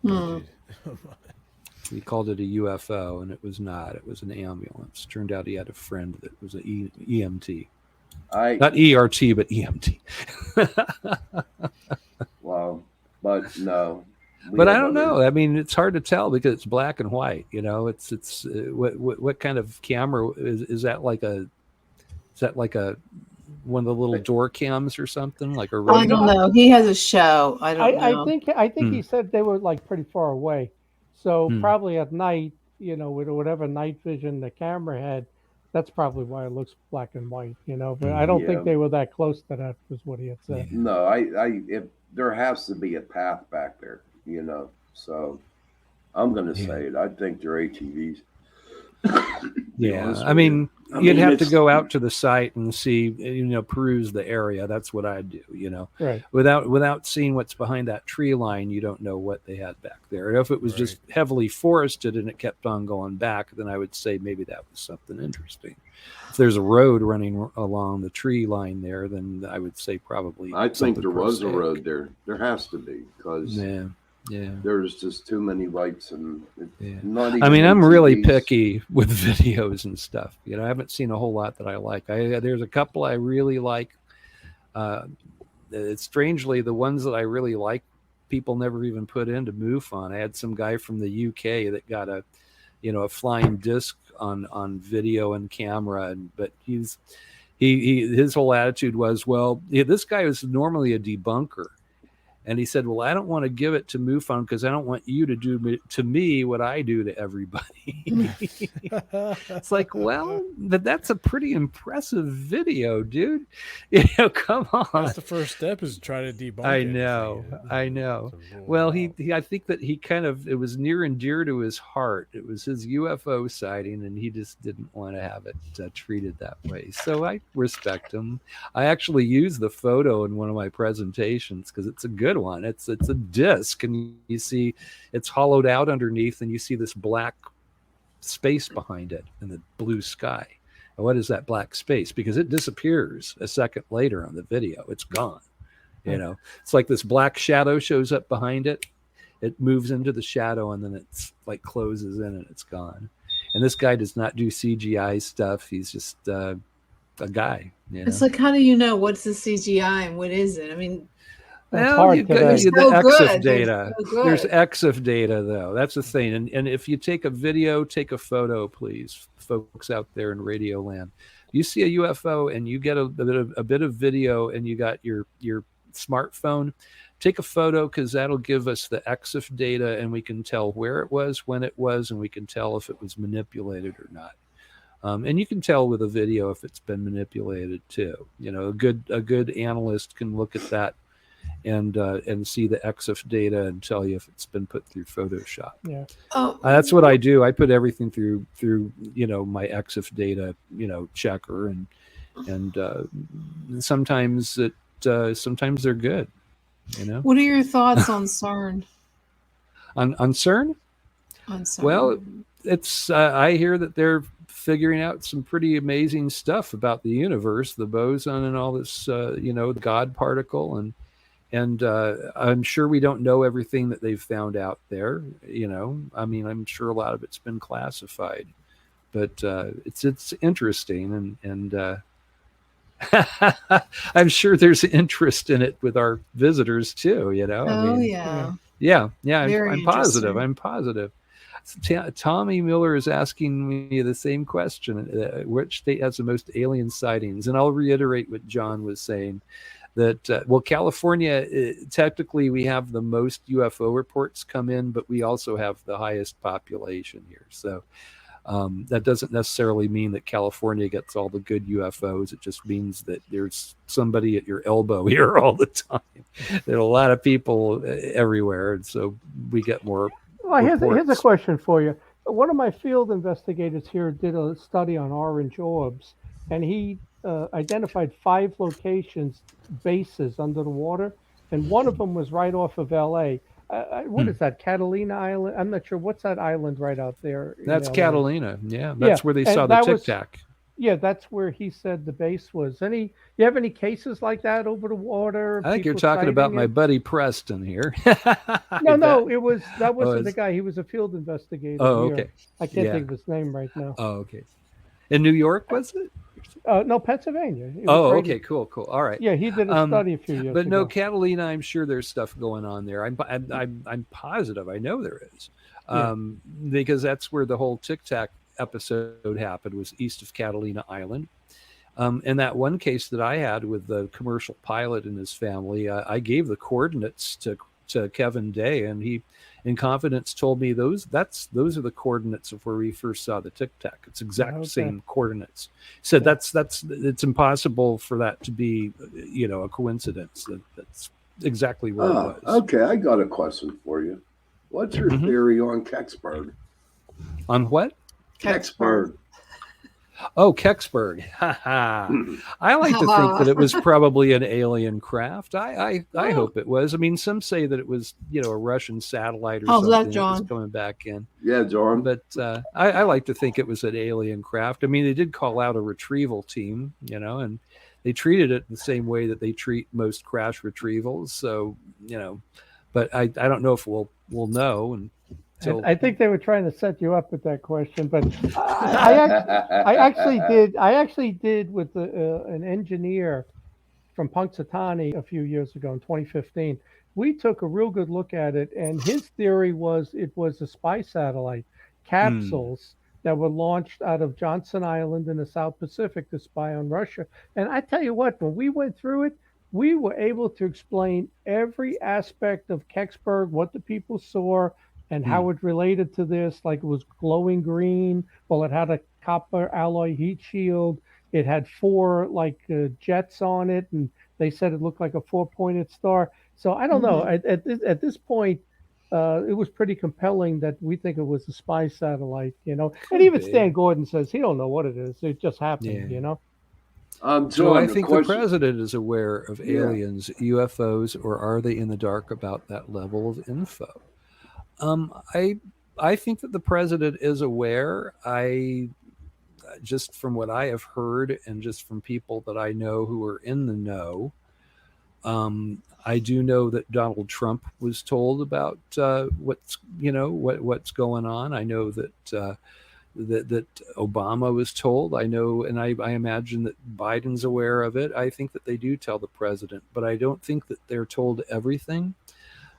He called it a UFO, and it was not. It was an ambulance. Turned out he had a friend that was an EMT. Not ERT, but EMT. Wow. But no. But I don't know. I mean, it's hard to tell because it's black and white. It's what kind of camera is that? Like a one of the little door cams or something, like a radio? I don't know. He has a show. I don't know. I think he said they were like pretty far away, so probably at night, with whatever night vision the camera had, that's probably why it looks black and white. But I don't think they were that close to that, was what he had said. No, if there has to be a path back there, so I'm going to say it. I think they're ATVs. Yeah, I mean, you'd have to go out to the site and see, peruse the area. That's what I'd do, Right. Without seeing what's behind that tree line, you don't know what they had back there. If it was just heavily forested and it kept on going back, then I would say maybe that was something interesting. If there's a road running along the tree line there, then I would say probably. I think there was a road there. There has to be, because there's just too many lights, and not even. I mean, I'm really picky with videos and stuff. I haven't seen a whole lot that I like. There's a couple I really like. It's strangely the ones that I really like, people never even put into MUFON. I had some guy from the UK that got a flying disc on video and camera, but his whole attitude was, this guy was normally a debunker, and he said, I don't want to give it to MUFON because I don't want you to do to me what I do to everybody. It's like, but that's a pretty impressive video, dude. Come on. That's the first step, is to try to debunk it. I know. Well, I think that it was near and dear to his heart. It was his UFO sighting, and he just didn't want to have it treated that way. So I respect him. I actually use the photo in one of my presentations because it's a good one. It's a disc, and you see it's hollowed out underneath, and you see this black space behind it in the blue sky. And what is that black space? Because it disappears a second later on the video. It's gone. It's like this black shadow shows up behind it. It moves into the shadow, and then it's like closes in, and it's gone. And this guy does not do CGI stuff. He's just a guy. You It's know? like, how do you know what's the CGI and what isn't? I mean, Well, you've got They're the so EXIF good. data. They're so good. There's EXIF data, though. That's the thing. And if you take a video, take a photo, please, folks out there in Radio Land. You see a UFO and you get a bit of video, and you got your smartphone. Take a photo, because that'll give us the EXIF data, and we can tell where it was, when it was, and we can tell if it was manipulated or not. And you can tell with a video if it's been manipulated too. You know, a good analyst can look at that and see the EXIF data and tell you if it's been put through Photoshop. Yeah. That's what I do. I put everything through my EXIF data checker, and sometimes sometimes they're good. What are your thoughts on CERN? On CERN? On CERN. Well, it's I hear that they're figuring out some pretty amazing stuff about the universe, the boson and all this, the God particle, and I'm sure we don't know everything that they've found out there. I mean, I'm sure a lot of it's been classified, but it's interesting, and I'm sure there's interest in it with our visitors too. Yeah. I'm positive. Tommy Miller is asking me the same question: which state has the most alien sightings? And I'll reiterate what John was saying, that California, technically we have the most UFO reports come in, but we also have the highest population here. So that doesn't necessarily mean that California gets all the good UFOs. It just means that there's somebody at your elbow here all the time. There are a lot of people everywhere, and so we get more. Well, here's a question for you. One of my field investigators here did a study on orange orbs, and he identified 5 locations, bases under the water, and one of them was right off of LA. What is that, Catalina Island? I'm not sure. What's that island right out there? That's Catalina. Yeah, that's where they saw the Tic Tac. Yeah, that's where he said the base was. You have any cases like that over the water? I think you're talking about my buddy Preston here. No, that wasn't the guy. He was a field investigator. Oh, here. okay. I can't think of his name right now. Oh, okay. In New York, was it? No, Pennsylvania. Okay, cool. All right. Yeah, he did a study a few years but ago. No, Catalina, I'm sure there's stuff going on there. I'm positive. I know there is, because that's where the whole Tic Tac episode happened, was east of Catalina Island. And that one case that I had with the commercial pilot and his family, I gave the coordinates to Kevin Day, and he, in confidence, told me those are the coordinates of where we first saw the Tic Tac. It's exact same coordinates. He said it's impossible for that to be a coincidence. That's exactly what it was. Okay, I got a question for you. What's your theory on Kecksburg? On what? Kecksburg. Oh, Kecksburg. I like to think that it was probably an alien craft. I hope it was. I mean, some say that it was, a Russian satellite or something that was coming back in. Yeah, John. But I like to think it was an alien craft. I mean, they did call out a retrieval team, and they treated it the same way that they treat most crash retrievals. So, but I don't know if we'll know. And I think they were trying to set you up with that question, but I actually did with an engineer from Punxsutawney a few years ago in 2015. We took a real good look at it, and his theory was it was a spy satellite capsules that were launched out of Johnson Island in the South Pacific to spy on Russia. And I tell you what, when we went through it, we were able to explain every aspect of Kecksburg, what the people saw, and how it related to this. Like, it was glowing green. Well, it had a copper alloy heat shield. It had 4 jets on it, and they said it looked like a 4-pointed star. So I don't know. At this point, it was pretty compelling that we think it was a spy satellite. And even Stan Gordon says he don't know what it is. It just happened. So I think the president is aware of aliens, UFOs, or are they in the dark about that level of info? I think that the president is aware. Just from what I have heard and just from people that I know who are in the know, I do know that Donald Trump was told about what's going on. I know that that Obama was told. I know, and I imagine that Biden's aware of it. I think that they do tell the president, but I don't think that they're told everything.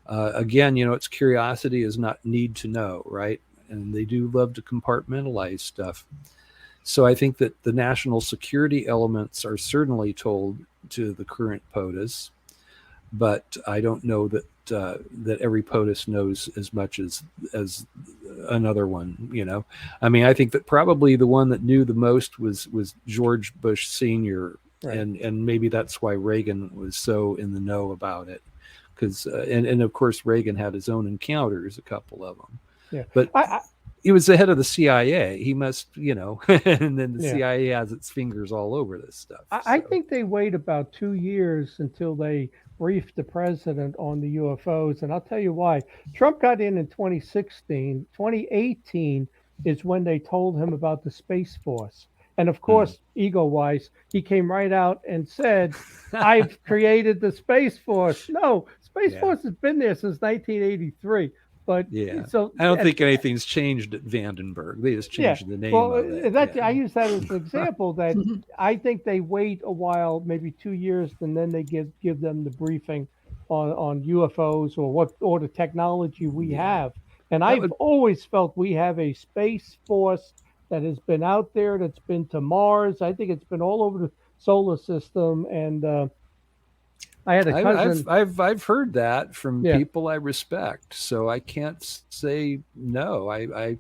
Again, it's curiosity is not need to know, right? And they do love to compartmentalize stuff. So I think that the national security elements are certainly told to the current POTUS, but I don't know that that every POTUS knows as much as another one. I mean, I think that probably the one that knew the most was George Bush Sr. Right. And maybe that's why Reagan was so in the know about it, because and of course Reagan had his own encounters, a couple of them. Yeah, but he was the head of the CIA. He must, and then the CIA has its fingers all over this stuff. I think they wait about 2 years until they brief the president on the UFOs. And I'll tell you why. Trump got in 2016. 2018 is when they told him about the Space Force. And of course, ego-wise, he came right out and said, I've created the Space Force. No, Space Force has been there since 1983. But so I don't think anything's changed at Vandenberg. They just changed the name. Well, of it. I use that as an example. That I think they wait a while, maybe 2 years, and then they give them the briefing on UFOs or the technology we have. And I've always felt we have a Space Force that has been out there, that's been to Mars. I think it's been all over the solar system. And I had a cousin. I've heard that from people I respect, so I can't say no. I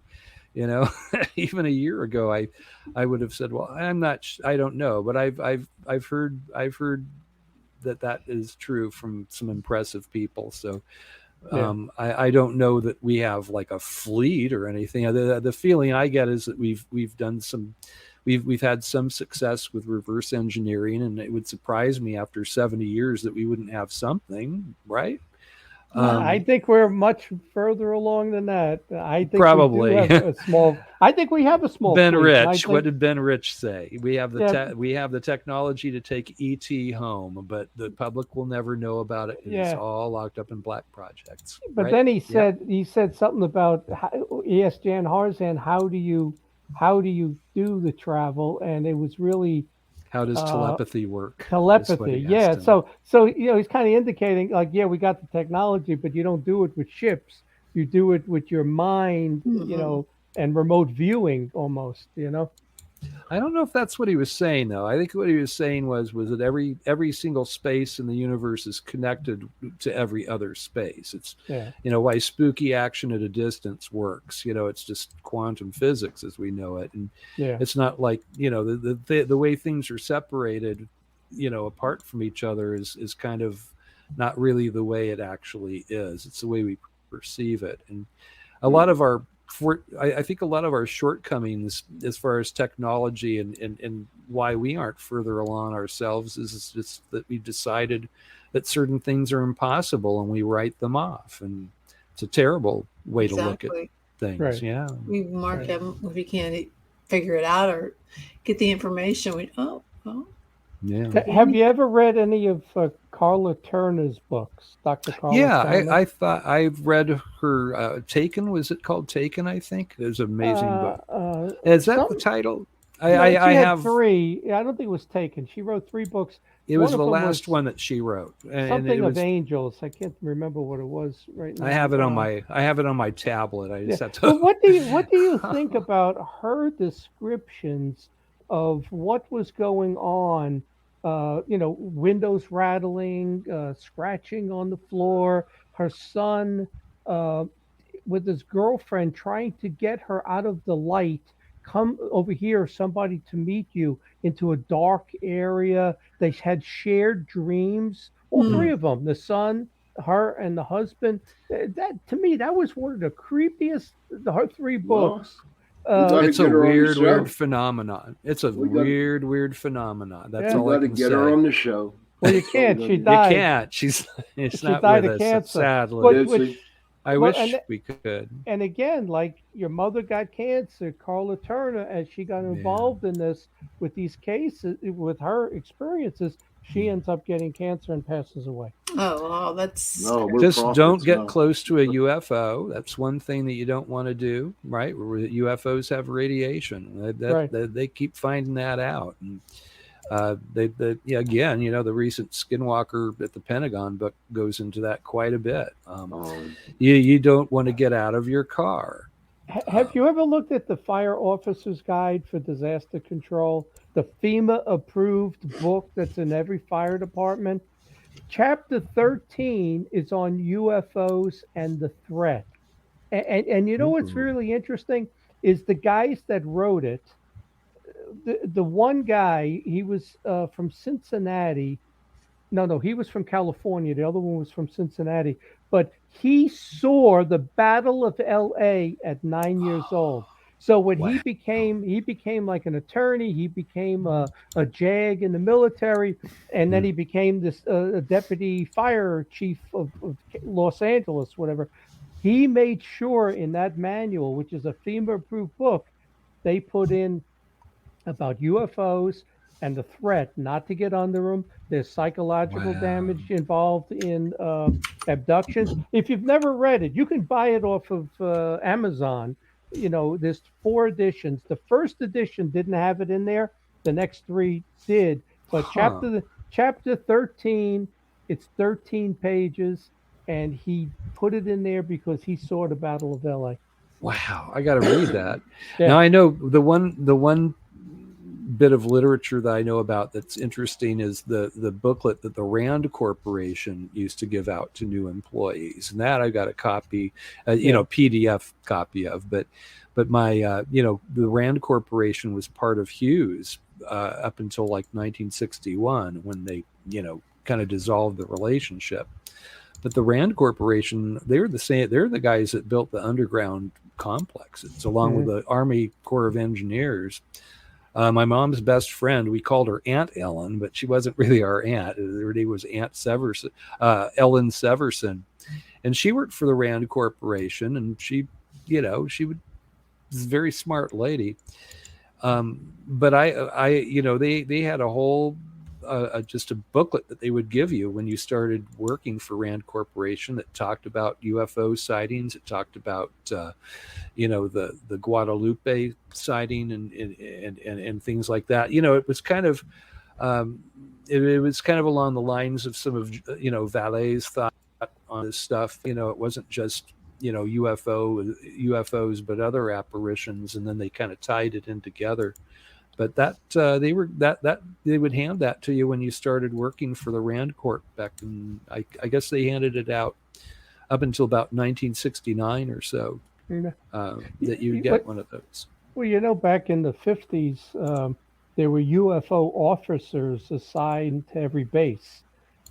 even a year ago, I would have said, well, I don't know, but I've heard that is true from some impressive people. So I don't know that we have like a fleet or anything. The feeling I get is that we've done some. We've had some success with reverse engineering, and it would surprise me after 70 years that we wouldn't have something, right? I think we're much further along than that. I think probably we have a small. I think we have a small. Ben fleet. Rich, what did Ben Rich say? We have the technology to take ET home, but the public will never know about it. It's all locked up in black projects. But then he said something about Jan Harzan. How do you do the travel? And it was really, how does telepathy work? Telepathy, yeah. So he's kind of indicating like, we got the technology, but you don't do it with ships. You do it with your mind, and remote viewing almost, I don't know if that's what he was saying, though. I think what he was saying was that every single space in the universe is connected to every other space. It's why spooky action at a distance works. It's just quantum physics as we know it, and it's not like the way things are separated, apart from each other is kind of not really the way it actually is. It's the way we perceive it, and a lot of our I think a lot of our shortcomings as far as technology and why we aren't further along ourselves is just that we've decided that certain things are impossible and we write them off. And it's a terrible way to look at things. Right. Yeah. We mark them if we can't figure it out or get the information. Yeah. Have you ever read any of Carla Turner's books, Dr. Carla Turner? I thought I've read her Taken. Was it called Taken? I think it was an amazing book. Is that the title? I have 3. I don't think it was Taken. She wrote 3 books. It was the last one that she wrote. Something of angels. I can't remember what it was right now. I have it on my tablet. I just have to. But what do you think about her descriptions of what was going on? Windows rattling, scratching on the floor, her son with his girlfriend trying to get her out of the light. Come over here, somebody to meet you, into a dark area. They had shared dreams, all 3 of them, the son, her, and the husband. That, to me, that was one of the creepiest, her 3 books. It's a weird phenomenon. It's a weird phenomenon. That's all I can say. Get her on the show. Well, you can't. She died. You can't. She's not died with of us. cancer. Sadly. I wish we could. And again, like your mother got cancer, Carla Turner, as she got involved in this with these cases, with her experiences, she ends up getting cancer and passes away. Oh, wow, that's No, we're Just prophets don't get now. close to a UFO. That's one thing that you don't want to do, right? UFOs have radiation. Right. They keep finding that out. And again, the recent Skinwalker at the Pentagon book goes into that quite a bit. You don't want to get out of your car. Have you ever looked at the Fire Officer's Guide for Disaster Control, the FEMA approved book that's in every fire department? Chapter 13 is on UFOs and the threat. And you know what's really interesting is the guys that wrote it. The one guy, he was from Cincinnati. No, he was from California. The other one was from Cincinnati. But he saw the Battle of L.A. at 9 years old. So when he became like an attorney. He became a JAG in the military, and then he became this deputy fire chief of Los Angeles, whatever. He made sure in that manual, which is a FEMA-approved book, they put in about UFOs and the threat not to get under them. There's psychological damage involved in abductions. If you've never read it, you can buy it off of Amazon. There's 4 editions. The first edition didn't have it in there. The next 3 did. But chapter 13, it's 13 pages, and he put it in there because he saw the Battle of LA. Wow, I got to read that. Now I know the one bit of literature that I know about that's interesting is the booklet that the Rand Corporation used to give out to new employees, and that I got a copy, PDF copy of. But my the Rand Corporation was part of Hughes up until like 1961 when they kind of dissolved the relationship. But the Rand Corporation, they're the guys that built the underground complexes along with the Army Corps of Engineers. My mom's best friend, we called her Aunt Ellen, but she wasn't really our aunt. Her name was Aunt Severson, Ellen Severson. And she worked for the Rand Corporation, and she was a very smart lady. But they had a whole, just a booklet that they would give you when you started working for Rand Corporation that talked about UFO sightings. It talked about, the Guadalupe sighting and things like that. It was kind of, it was kind of along the lines of some of, Vallee's thought on this stuff. It wasn't just, UFOs, but other apparitions. And then they kind of tied it in together. But that they would hand that to you when you started working for the Rand Corp back in, I guess they handed it out up until about 1969 or so, that you would get one of those. Well, back in the 50s, there were UFO officers assigned to every base.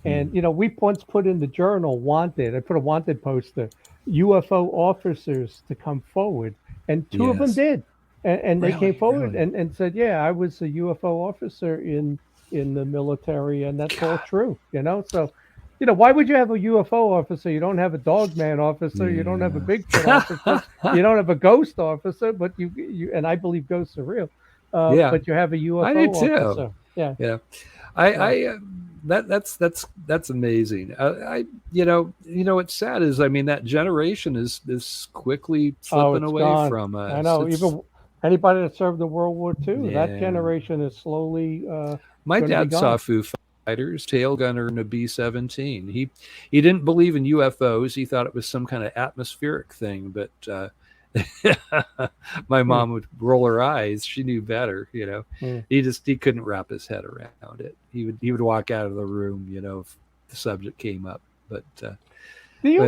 And, we once put in the journal wanted. I put a wanted poster, UFO officers to come forward. And 2 of them did. And they came forward and said, I was a UFO officer in the military, and that's all true, So, why would you have a UFO officer? You don't have a dogman officer. You don't have a Bigfoot officer. You don't have a ghost officer, but you and I believe ghosts are real. But you have a UFO I do too. officer. Yeah. That's amazing. What's sad is, that generation is quickly slipping away gone. from us. I know. Even anybody that served in World War II, that generation is slowly. My dad saw Foo Fighters, tail gunner in a B-17. He didn't believe in UFOs. He thought it was some kind of atmospheric thing, but my mom would roll her eyes. She knew better, He couldn't wrap his head around it. He would walk out of the room, if the subject came up. But do you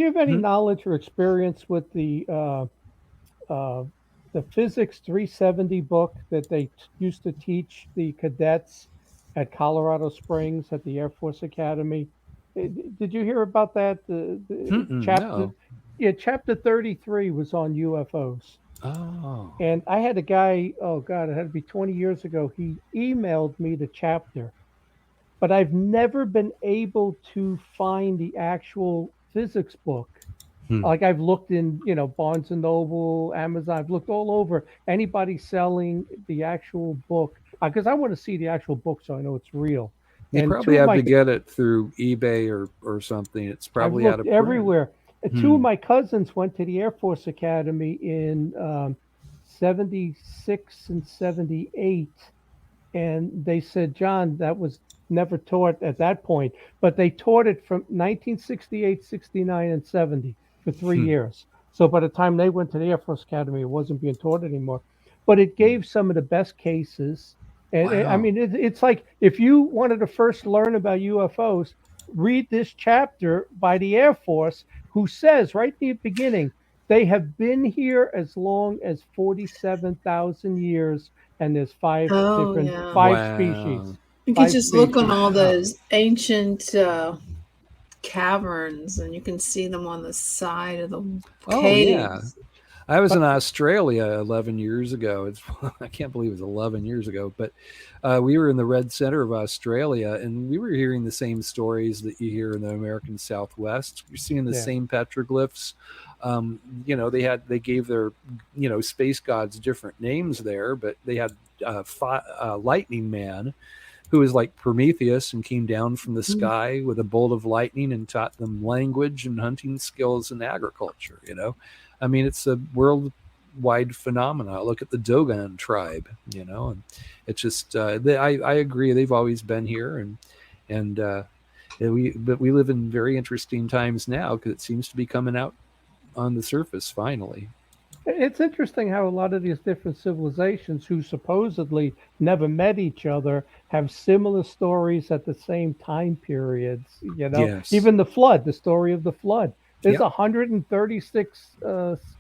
have any knowledge or experience with the Physics 370 book that they used to teach the cadets at Colorado Springs at the Air Force Academy? Did you hear about that? The chapter, no. Chapter 33 was on UFOs. Oh. And I had a guy, it had to be 20 years ago. He emailed me the chapter, but I've never been able to find the actual physics book. Like I've looked in, Barnes and Noble, Amazon. I've looked all over. Anybody selling the actual book? Because I want to see the actual book so I know it's real. You probably have to get it through eBay or something. It's probably out of print. Everywhere. Two of my cousins went to the Air Force Academy in 76 and 78. And they said, John, that was never taught at that point. But they taught it from 1968, 69, and 70 for 3 years. So by the time they went to the Air Force Academy, it wasn't being taught anymore. But it gave some of the best cases. And I mean, it's like if you wanted to first learn about UFOs, read this chapter by the Air Force, who says right at the beginning, they have been here as long as 47,000 years, and there's five species. You can just look on all those ancient caverns, and you can see them on the side of the caves. Yeah. I was in Australia 11 years ago. I can't believe it was 11 years ago, but we were in the red center of Australia, and we were hearing the same stories that you hear in the American Southwest. You're seeing the same petroglyphs. They gave their, space gods different names there, but they had Lightning Man, who was like Prometheus and came down from the sky with a bolt of lightning and taught them language and hunting skills and agriculture, I mean, it's a worldwide phenomenon. Look at the Dogon tribe, and it's just, I agree. They've always been here, but we live in very interesting times now because it seems to be coming out on the surface finally. It's interesting how a lot of these different civilizations who supposedly never met each other have similar stories at the same time periods, Yes. Even the flood, the story of the flood. There's 136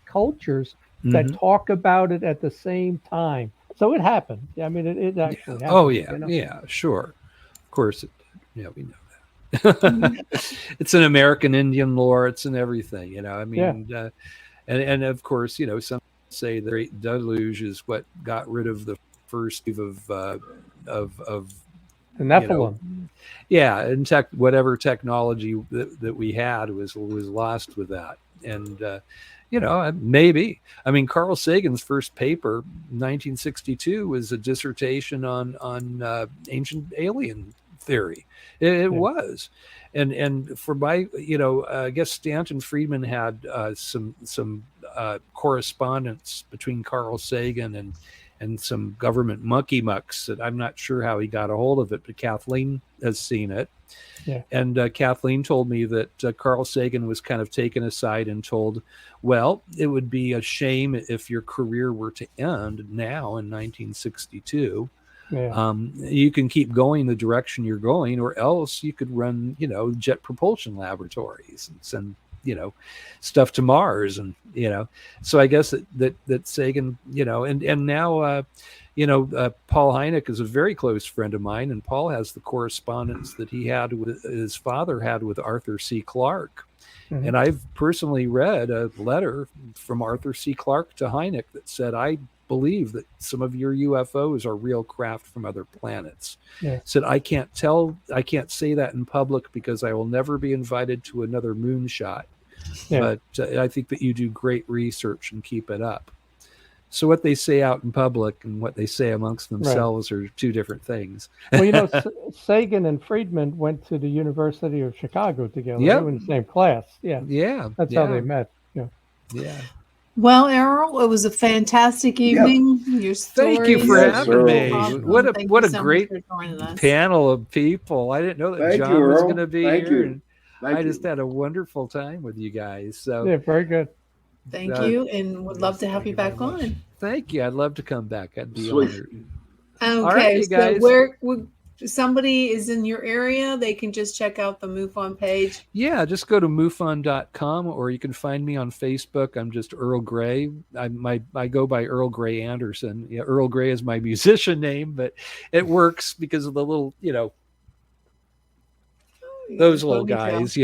cultures that talk about it at the same time. So it happened. I mean, it actually happened. Oh, yeah. Yeah, sure. Of course it did. Yeah, we know that. It's an American Indian lore. It's in everything, I mean, and of course, some say the Great Deluge is what got rid of the first wave of the Nephilim. And whatever technology that we had was lost with that. And maybe. I mean, Carl Sagan's first paper, 1962, was a dissertation on ancient alien theory. It was. And for my, I guess Stanton Friedman had some correspondence between Carl Sagan and some government monkey mucks that I'm not sure how he got a hold of it, but Kathleen has seen it. Yeah. And Kathleen told me that Carl Sagan was kind of taken aside and told, well, it would be a shame if your career were to end now in 1962. Yeah. You can keep going the direction you're going, or else you could run, jet propulsion laboratories and send, stuff to Mars. And, so I guess that Sagan, and now, Paul Hynek is a very close friend of mine, and Paul has the correspondence that his father had with Arthur C. Clarke. Mm-hmm. And I've personally read a letter from Arthur C. Clarke to Hynek that said, I believe that some of your UFOs are real craft from other planets. Yeah. Said, I can't say that in public because I will never be invited to another moonshot. Yeah. But I think that you do great research and keep it up. So what they say out in public and what they say amongst themselves are two different things. Well, Sagan and Friedman went to the University of Chicago together. Yep. They were in the same class. Yeah. Yeah. That's how they met. Yeah. Yeah. Well, Earl, it was a fantastic evening. Yep. Your stories. Thank you for having me. What a great panel of people. I didn't know that John was going to be here. And I just had a wonderful time with you guys. So yeah, very good. Thank you, and would love to have you back on. Thank you. I'd love to come back. I'd be honored. Okay, right, so where somebody is in your area, they can just check out the MUFON page. Yeah, just go to MUFON.com, or you can find me on Facebook. I'm just Earl Gray. I go by Earl Grey Anderson. Yeah, Earl Gray is my musician name, but it works because of the little, those little guys, Oh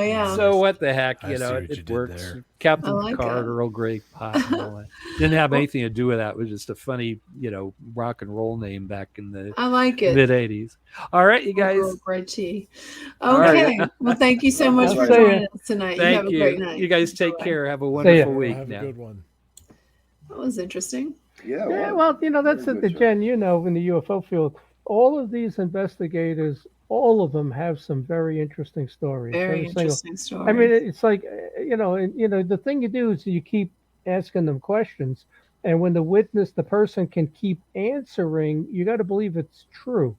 yeah. So what the heck, it works. There. Captain Picard, Earl Grey Pot, and all that. Didn't have anything to do with that. It was just a funny, rock and roll name back in the mid '80s. All right, you guys. Earl Grey tea. Okay. Right. Well, thank you so much for joining us tonight. Thank you. Have a great night. You guys take care. Have a wonderful week. Have a good one. That was interesting. Yeah. Well, that's it, Jen. In the UFO field. all of these investigators, all of them have some very interesting stories. Very Every single- interesting story. I mean, it's like, the thing you do is you keep asking them questions, and when the person can keep answering, you got to believe it's true.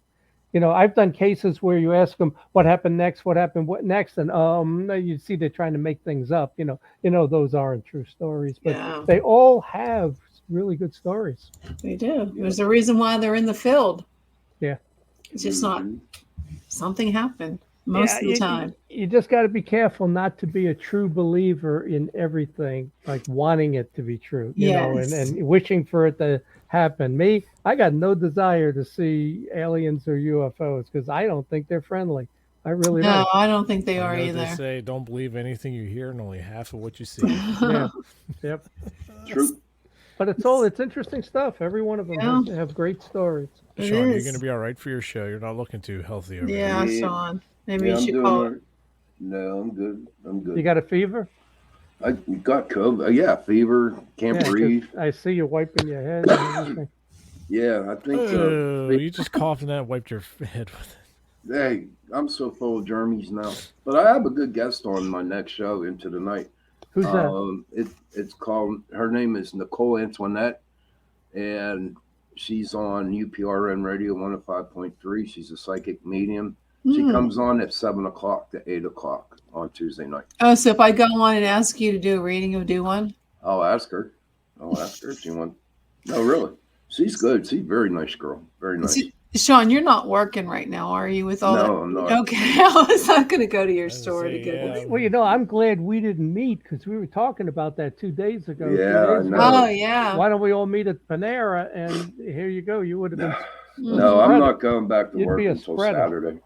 I've done cases where you ask them what happened next, what next, and you see they're trying to make things up. Those aren't true stories, but Yeah. they all have really good stories. They do. There's a reason why they're in the field. Yeah. It's just not something happened most of the time. You just got to be careful not to be a true believer in everything, like wanting it to be true, and wishing for it to happen. Me, I got no desire to see aliens or UFOs because I don't think they're friendly. I really don't. No, I don't think they are either. They say don't believe anything you hear and only half of what you see. Yeah. Yep. True. But it's interesting stuff. Every one of them have great stories. It Sean, you're is. going to be all right for your show. You're not looking too healthy over Yeah, there. Sean. Maybe Yeah, you I'm should doing call all it. right. No, I'm good. I'm good. You got a fever? I got COVID. Yeah, fever. Can't Yeah, 'cause breathe. I see you wiping your head and everything. Yeah, I think. Oh, you just coughed and that wiped your head with it. Hey, I'm so full of germs now. But I have a good guest on my next show, Into the Night. Who's that? It's called. Her name is Nicole Antoinette, and she's on UPRN Radio 105.3. She's a psychic medium. She comes on at 7 o'clock to 8 o'clock on Tuesday night. Oh, so if I go on and ask you to do a reading, you'll do one? I'll ask her if she wants. No, really. She's good. She's a very nice girl. Very nice. Sean, you're not working right now, are you? With all No, I'm not. Okay, I was not going to go to your was store gonna to say, get yeah. it. Well, I'm glad we didn't meet because we were talking about that 2 days ago. Yeah, 3 I days know. ago. Oh, yeah. Why don't we all meet at Panera? And here you go. You would have been. No, I'm not going back to You'd work be a until spreader. Saturday.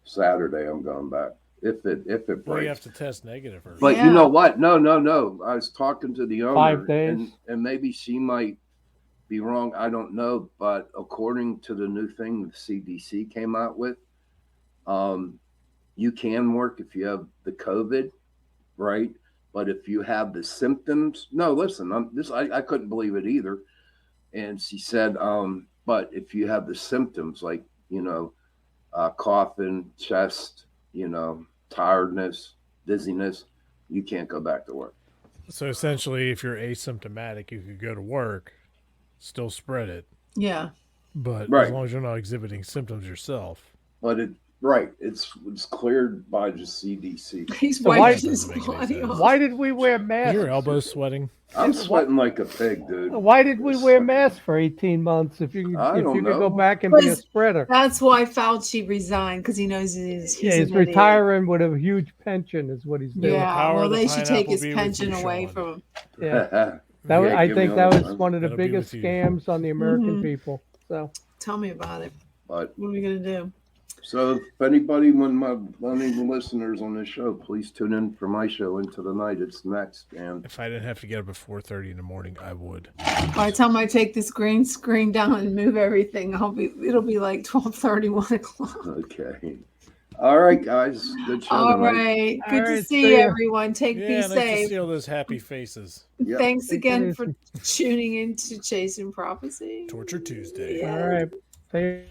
Saturday, I'm going back. If it Well, you have breaks. to test negative first. But Yeah. you know what? No. I was talking to the owner, 5 days. and maybe she might be wrong. I don't know. But according to the new thing the CDC came out with, you can work if you have the COVID, right? But if you have the symptoms, no. Listen, I couldn't believe it either. And she said, but if you have the symptoms like coughing, chest, tiredness, dizziness, you can't go back to work. So essentially, if you're asymptomatic, you could go to work, still spread it, Yeah. but Right. as long as you're not exhibiting symptoms yourself. But it's cleared by the CDC. He's So why- wiping his Doesn't make any body sense. off. Why did we wear Is masks? your elbow sweating? I'm sweating like a pig, dude. Why did we wear masks for 18 months if you I don't could know. go back and be a Because- spreader? That's why Fauci resigned, because he knows he's Yeah, an he's idiot. retiring with a huge pension is what he's doing. Yeah, power well, of the they should take pineapple his be with pension you, away Sean. from him. Yeah. Yeah, I give think me that all was that. one of the That'll be biggest with you. scams on the American Mhm. people. So Tell me about it. But What are we going to do? so if anybody, one of the listeners on this show, please tune in for my show Into the Night. It's next, and If I didn't have to get up at 4:30 in the morning, I would. By the time I take this green screen down and move everything, it'll be like 12:30, 1 o'clock. okay. All right, guys. Good show All tonight. right. All Good to right, see see you, ya. everyone. Be Yeah, nice to safe. see all those happy faces. Yep. Thanks Take it again easy. for tuning in to Chasing Prophecy. Torture Tuesday. Yeah. all right. Say-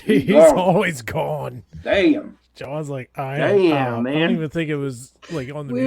He's gone. always gone. Damn. John's like, I Damn, am out. I man. don't even think it was like on the